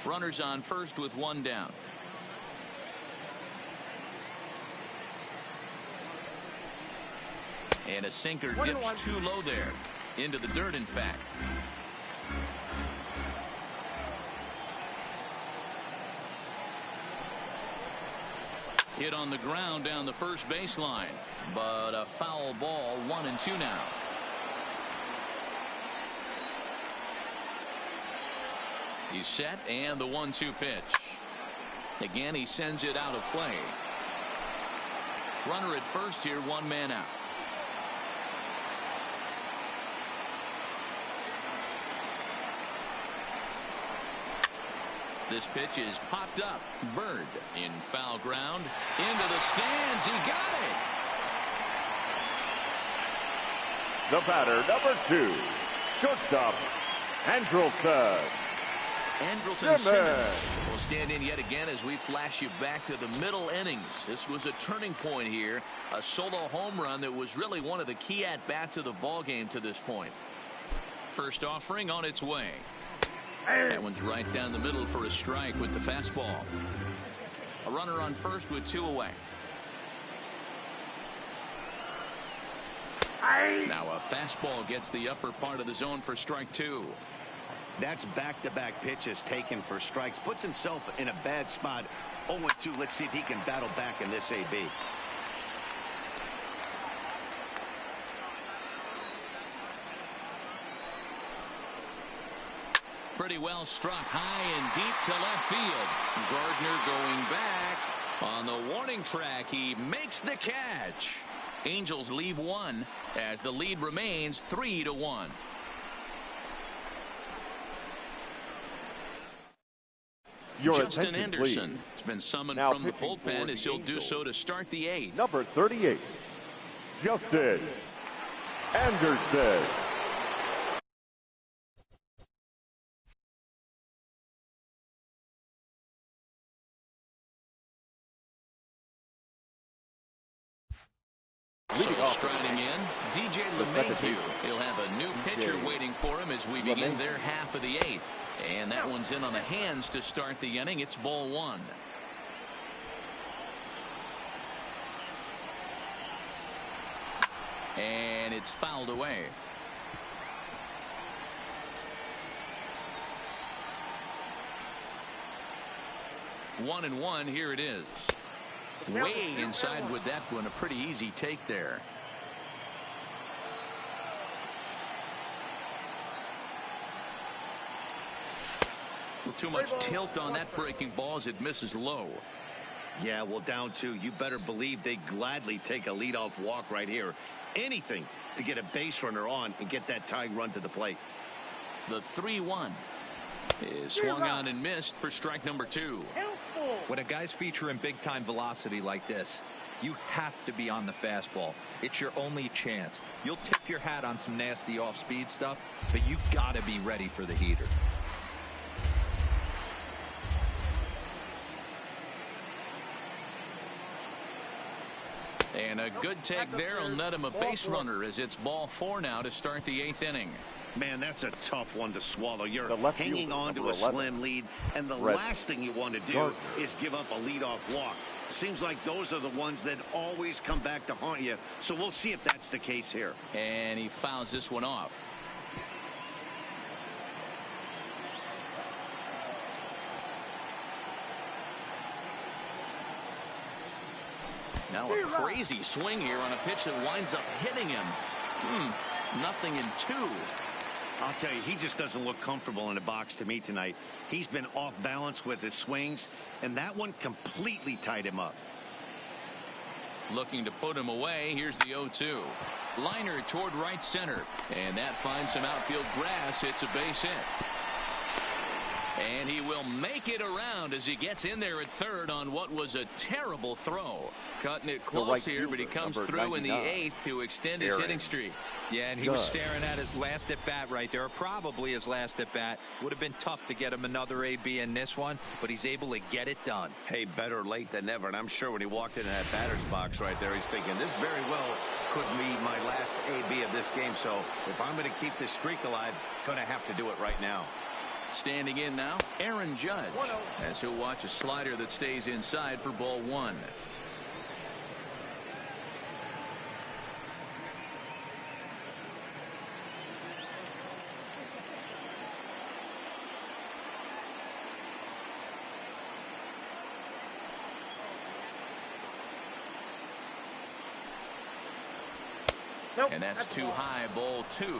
Runners on first with 1 down. And a sinker dips too low there. Into the dirt, in fact. Hit on the ground down the first baseline. But a foul ball, 1-2 now. He's set, and the 1-2 pitch. Again, he sends it out of play. Runner at first here, one man out. This pitch is popped up. Bird in foul ground. Into the stands. He got it. The batter, number 2, shortstop, Andrelton. Andrelton Simmons will stand in yet again as we flash you back to the middle innings. This was a turning point here. A solo home run that was really one of the key at-bats of the ball game to this point. First offering on its way. That one's right down the middle for a strike with the fastball. A runner on first with 2 away. Now a fastball gets the upper part of the zone for strike 2. That's back-to-back pitches taken for strikes. Puts himself in a bad spot. 0-2. Let's see if he can battle back in this AB. Pretty well struck high and deep to left field. Gardner going back on the warning track. He makes the catch. Angels leave one as the lead remains 3-1. Justin Anderson has been summoned Now from the bullpen as he'll do so to start the 8th. Number 38, Justin Anderson. So striding in, DJ LeMahieu. He'll have a new pitcher waiting for him as we begin their half of the 8th. And that one's in on the hands to start the inning. It's ball 1. And it's fouled away. One and one, here it is. Way inside with that one. A pretty easy take there. Too much tilt on that breaking ball as it misses low. Yeah, well, down 2. You better believe they gladly take a leadoff walk right here. Anything to get a base runner on and get that tying run to the plate. The 3-1 is swung on and missed for strike number 2. When a guy's featuring big-time velocity like this, you have to be on the fastball. It's your only chance. You'll tip your hat on some nasty off-speed stuff, but you gotta be ready for the heater. And a good take there will net him a base runner as it's ball 4 now to start the 8th inning. Man, that's a tough one to swallow. You're hanging on to a slim lead, and the last thing you want to do is give up a leadoff walk. Seems like those are the ones that always come back to haunt you, so we'll see if that's the case here. And he fouls this one off. Now a crazy swing here on a pitch that winds up hitting him. Nothing in 2. I'll tell you, he just doesn't look comfortable in the box to me tonight. He's been off balance with his swings, and that one completely tied him up. Looking to put him away. Here's the 0-2. Liner toward right center, and that finds some outfield grass. It's a base hit. And he will make it around as he gets in there at third on what was a terrible throw. Cutting it close here, but he comes through in the 8th to extend his hitting streak. Yeah, and he was staring at his last at-bat right there, probably his last at-bat. Would have been tough to get him another AB in this one, but he's able to get it done. Hey, better late than never, and I'm sure when he walked into that batter's box right there, he's thinking, this very well could be my last AB of this game, so if I'm going to keep this streak alive, going to have to do it right now. Standing in now, Aaron Judge, as he'll watch a slider that stays inside for ball 1. And that's too high, ball 2.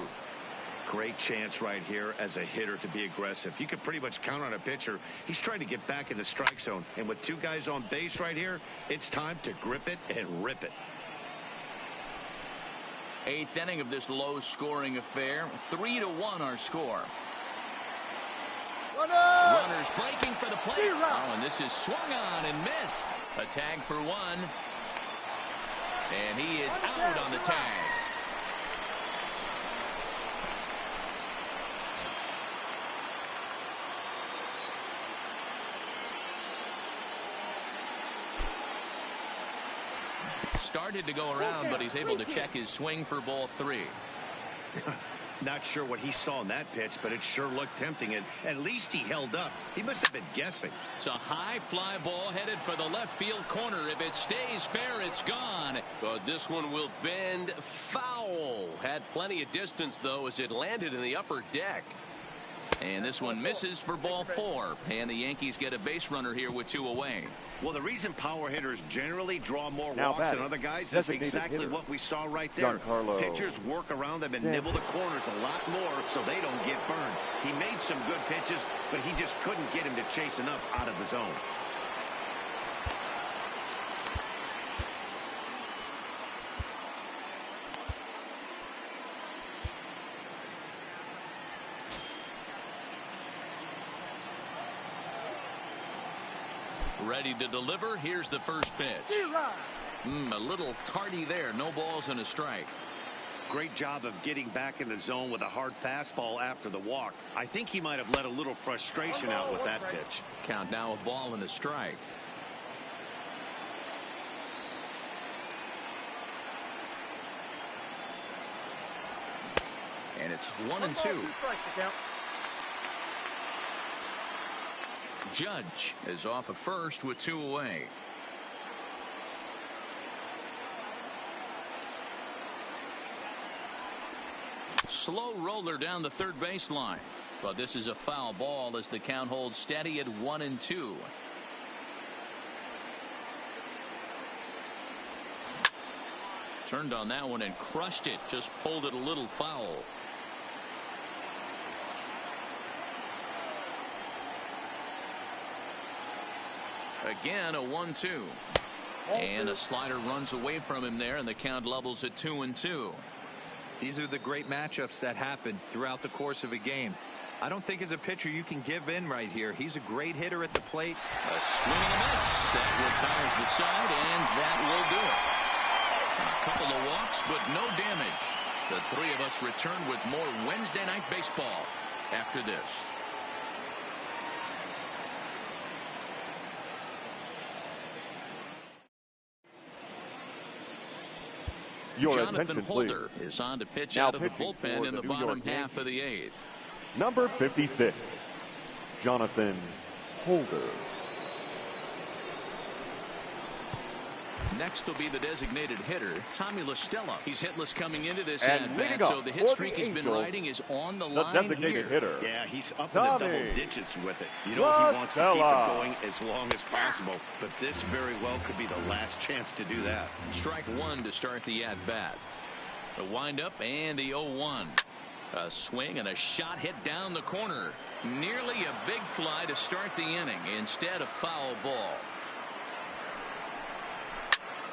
Great chance right here as a hitter to be aggressive. You can pretty much count on a pitcher. He's trying to get back in the strike zone. And with 2 guys on base right here, it's time to grip it and rip it. 8th inning of this low-scoring affair. 3-1 our score. Runners breaking for the plate. Oh, and this is swung on and missed. A tag for 1. And he is out on the tag. Started to go around, but he's able to check his swing for ball 3. Not sure what he saw in that pitch, but it sure looked tempting, and at least he held up. He must have been guessing. It's a high fly ball headed for the left field corner. If it stays fair, it's gone. But this one will bend foul. Had plenty of distance, though, as it landed in the upper deck. And this one misses for ball 4. And the Yankees get a base runner here with 2 away. Well, the reason power hitters generally draw more walks than other guys is exactly what we saw right there. Pitchers work around them and nibble the corners a lot more so they don't get burned. He made some good pitches, but he just couldn't get him to chase enough out of the zone. Ready to deliver. Here's the first pitch. A little tardy there. No balls and a strike. Great job of getting back in the zone with a hard fastball after the walk. I think he might have let a little frustration out with that pitch. Count now, a ball and a strike. And it's 1-2. Judge is off of first with 2 away. Slow roller down the third baseline. But this is a foul ball as the count holds steady at 1-2. Turned on that one and crushed it. Just pulled it a little foul. Again, a 1-2. And a slider runs away from him there, and the count levels at 2-2. These are the great matchups that happen throughout the course of a game. I don't think as a pitcher you can give in right here. He's a great hitter at the plate. A swing and a miss. That retires the side, and that will do it. A couple of walks, but no damage. The 3 of us return with more Wednesday Night Baseball after this. Jonathan Holder is on to pitch out of the bullpen in the bottom half of the 8th. Number 56, Jonathan Holder. Next will be the designated hitter, Tommy La Stella. He's hitless coming into this at-bat, so the hit streak he's been riding is on the line designated hitter. Yeah, he's up in the double digits with it. You know, he wants to keep it going as long as possible, but this very well could be the last chance to do that. Strike 1 to start the at-bat. The windup and the 0-1. A swing and a shot hit down the corner. Nearly a big fly to start the inning. Instead, a foul ball.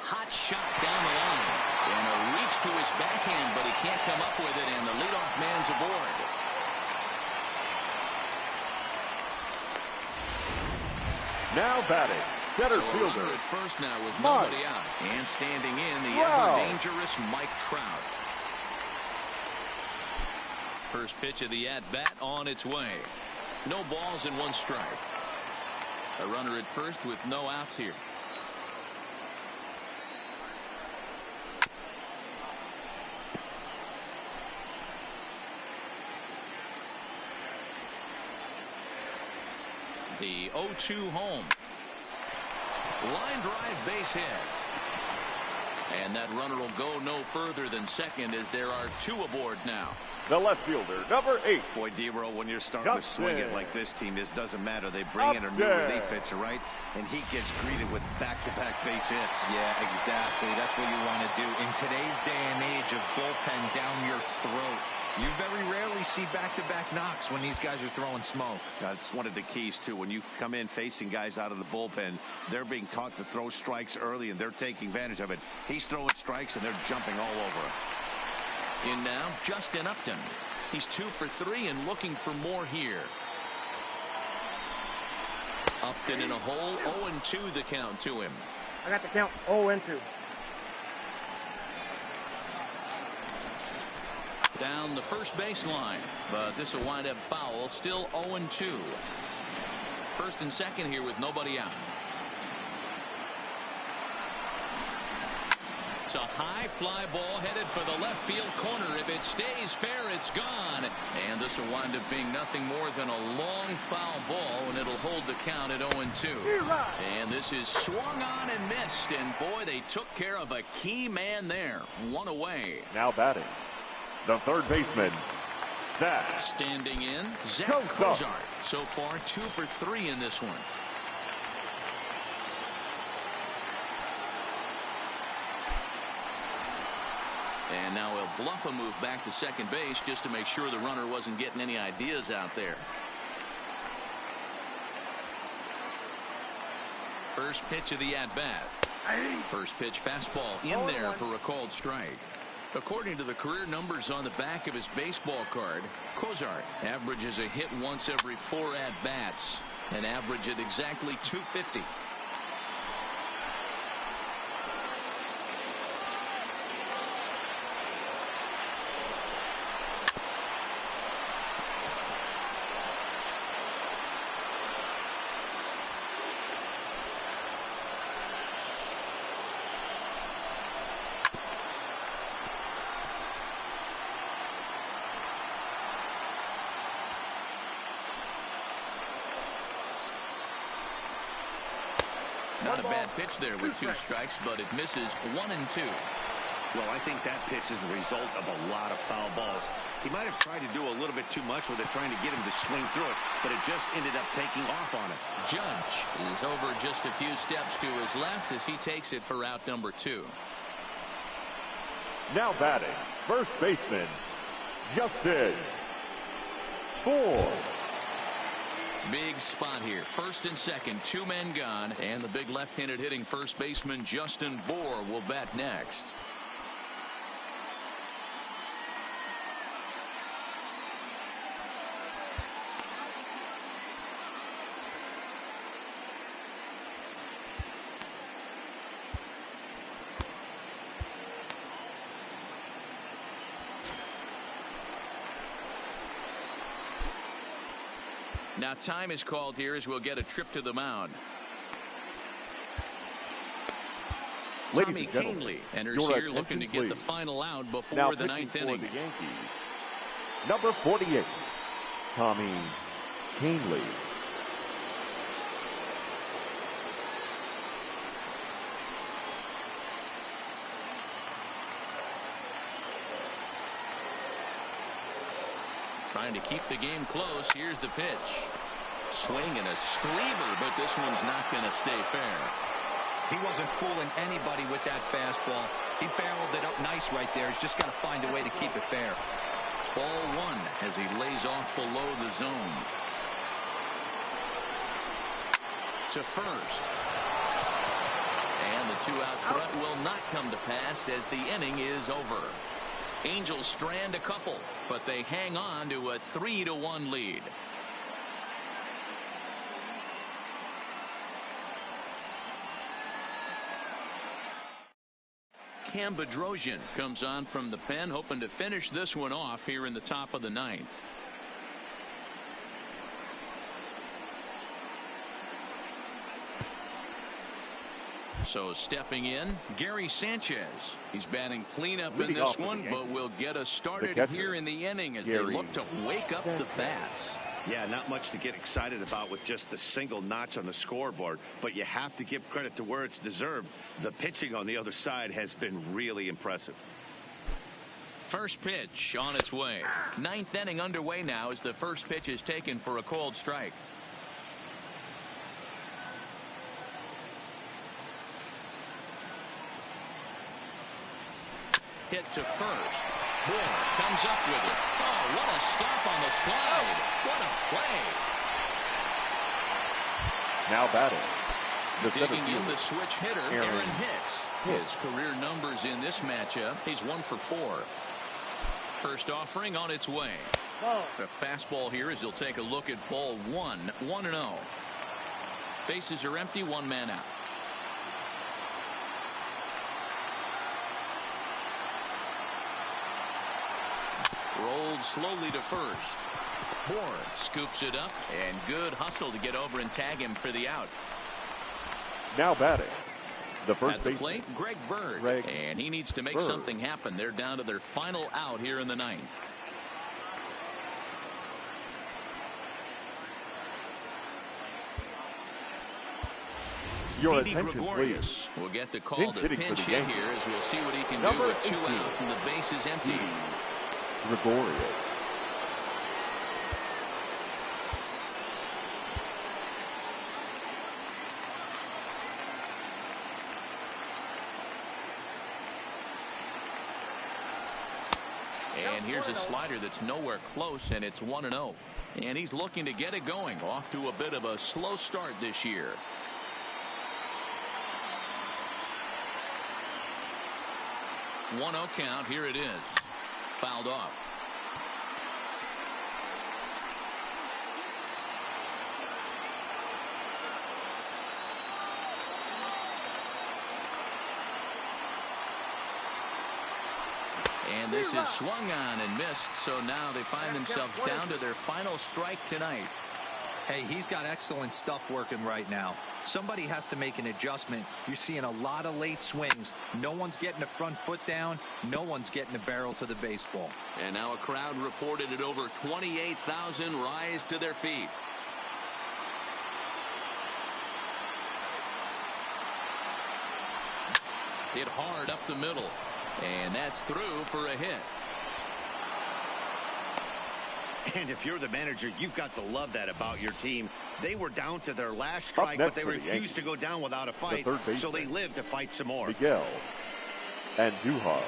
Hot shot down the line. And a reach to his backhand, but he can't come up with it, and the leadoff man's aboard. Now batting, center fielder at first now with nobody out. And standing in, the ever-dangerous Mike Trout. First pitch of the at-bat on its way. No balls and 1 strike. A runner at first with no outs here. The 0-2 home. Line drive base hit. And that runner will go no further than second as there are 2 aboard now. The left fielder, number 8. Boy, D-Roll, when you're starting to swing it like this team is, doesn't matter. They bring in a new relief pitcher, right? And he gets greeted with back-to-back base hits. Yeah, exactly. That's what you want to do. In today's day and age of bullpen down your throat, you very rarely see back-to-back knocks when these guys are throwing smoke. That's one of the keys, too. When you come in facing guys out of the bullpen, they're being taught to throw strikes early, and they're taking advantage of it. He's throwing strikes, and they're jumping all over him. In now, Justin Upton. He's 2 for 3 and looking for more here. Upton in a hole, 0-2 the count to him. I got the count 0-2. Down the first baseline, but this will wind up foul, still 0-2. First and second here with nobody out. It's a high fly ball headed for the left field corner. If it stays fair, it's gone. And this will wind up being nothing more than a long foul ball, and it'll hold the count at 0-2. And this is swung on and missed. And boy, they took care of a key man there. 1 away. Now batting, the third baseman, Zach. Standing in, Zach Cozart. So far, 2 for 3 in this one. And now he'll bluff a move back to second base just to make sure the runner wasn't getting any ideas out there. First pitch of the at-bat. First pitch fastball in there for a called strike. According to the career numbers on the back of his baseball card, Cozart averages a hit once every 4 at-bats, an average at exactly 250. Not a bad pitch there with 2 strikes, but it misses 1-2. Well, I think that pitch is the result of a lot of foul balls. He might have tried to do a little bit too much with it, trying to get him to swing through it, but it just ended up taking off on him. Judge is over just a few steps to his left as he takes it for out number 2. Now batting, first baseman, Justin Bour. Big spot here. First and second, 2 men gone, and the big left-handed hitting first baseman Justin Bour will bat next. Now time is called here as we'll get a trip to the mound. Tommy Kahnle enters here looking to get the final out before the 9th inning. The Yankees, number 48, Tommy Kahnle. Trying to keep the game close. Here's the pitch. Swing and a screamer, but this one's not going to stay fair. He wasn't fooling anybody with that fastball. He barreled it up nice right there. He's just got to find a way to keep it fair. Ball 1 as he lays off below the zone. To first. And the 2-out threat will not come to pass as the inning is over. Angels strand a couple, but they hang on to a 3-1 lead. Cam Bedrosian comes on from the pen, hoping to finish this one off here in the top of the 9th. So stepping in, Gary Sanchez. He's batting cleanup in this one, but will get us started here in the inning as they look to wake up the bats. Yeah, not much to get excited about with just the single notch on the scoreboard, but you have to give credit to where it's deserved. The pitching on the other side has been really impressive. First pitch on its way. Ninth inning underway now as the first pitch is taken for a called strike. Hit to first. Moore comes up with it. Oh, what a stop on the slide. What a play. Now batting. The Digging in the switch hitter, Aaron Hicks. His career numbers in this matchup, he's 1 for 4. First offering on its way. The fastball here as he'll take a look at ball 1, 1-0. Bases are empty, one man out. Rolled slowly to first. Moore scoops it up, and good hustle to get over and tag him for the out. Now batting. The first at the plate, Greg Bird. And he needs to make something happen. They're down to their final out here in the ninth. Your Didi attention, Gregorius please. will get the call to pinch hit here as we'll see what he can do with 2 out and the base is empty. Gregorius. And here's a slider that's nowhere close, and it's 1-0. And he's looking to get it going. Off to a bit of a slow start this year. One 0 count. Here it is. Fouled off. And this is swung on and missed, so now they find themselves down to their final strike tonight. Hey, he's got excellent stuff working right now. Somebody has to make an adjustment. You're seeing a lot of late swings. No one's getting the front foot down. No one's getting the barrel to the baseball. And now a crowd reported at over 28,000 rise to their feet. Hit hard up the middle. And that's through for a hit. And if you're the manager, you've got to love that about your team. They were down to their last strike, but they refused to go down without a fight, so they live to fight some more. Miguel Andujar.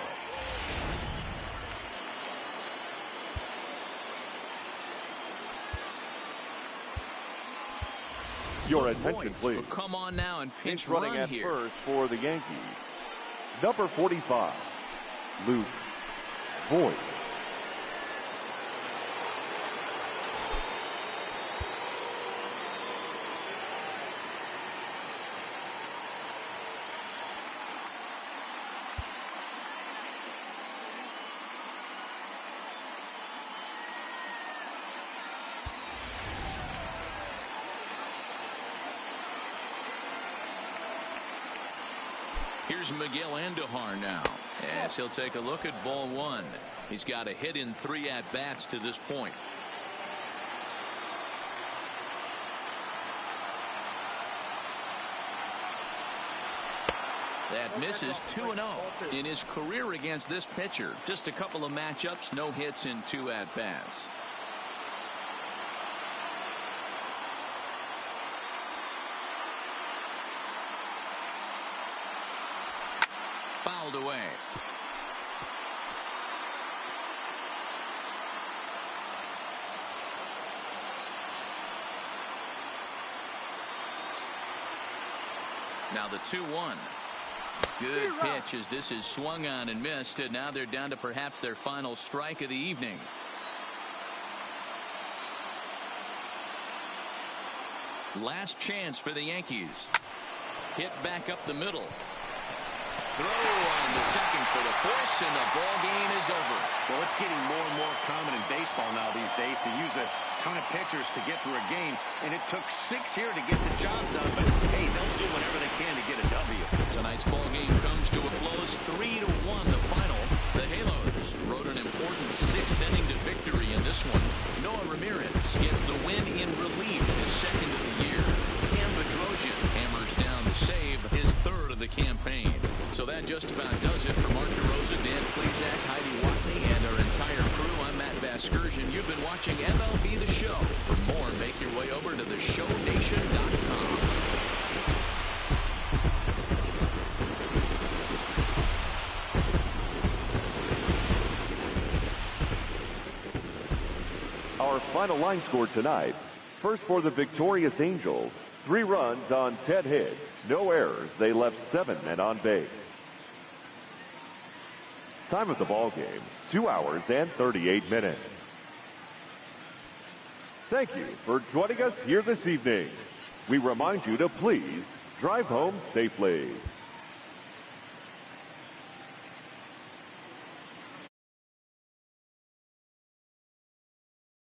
Your attention, please. Come on now and pinch running run at here. first for the Yankees. Number 45, Luke Voigt. Here's Miguel Andujar now, as he'll take a look at ball 1. He's got a hit in 3 at-bats to this point. That misses 2-0 in his career against this pitcher. Just a couple of matchups, no hits in 2 at-bats. Fouled away. Now the 2-1. Good pitch as this is swung on and missed, and now they're down to perhaps their final strike of the evening. Last chance for the Yankees. Hit back up the middle. Throw on the second for the force, and the ball game is over. Well, it's getting more and more common in baseball now these days to use a ton of pitchers to get through a game, and it took 6 here to get the job done, but hey, they'll do whatever they can to get a W. Tonight's ball game comes to a close, 3-1 the final. The Halos rode an important 6th inning to victory in this one. Noah Ramirez gets the win Plesac, Heidi Watney, and our entire crew. I'm Matt Vasgersian. You've been watching MLB The Show. For more, make your way over to theshownation.com. Our final line score tonight. First for the victorious Angels. 3 runs on 10 hits. No errors. They left 7 men on base. Time of the ball game, 2 hours and 38 minutes. Thank you for joining us here this evening. We remind you to please drive home safely.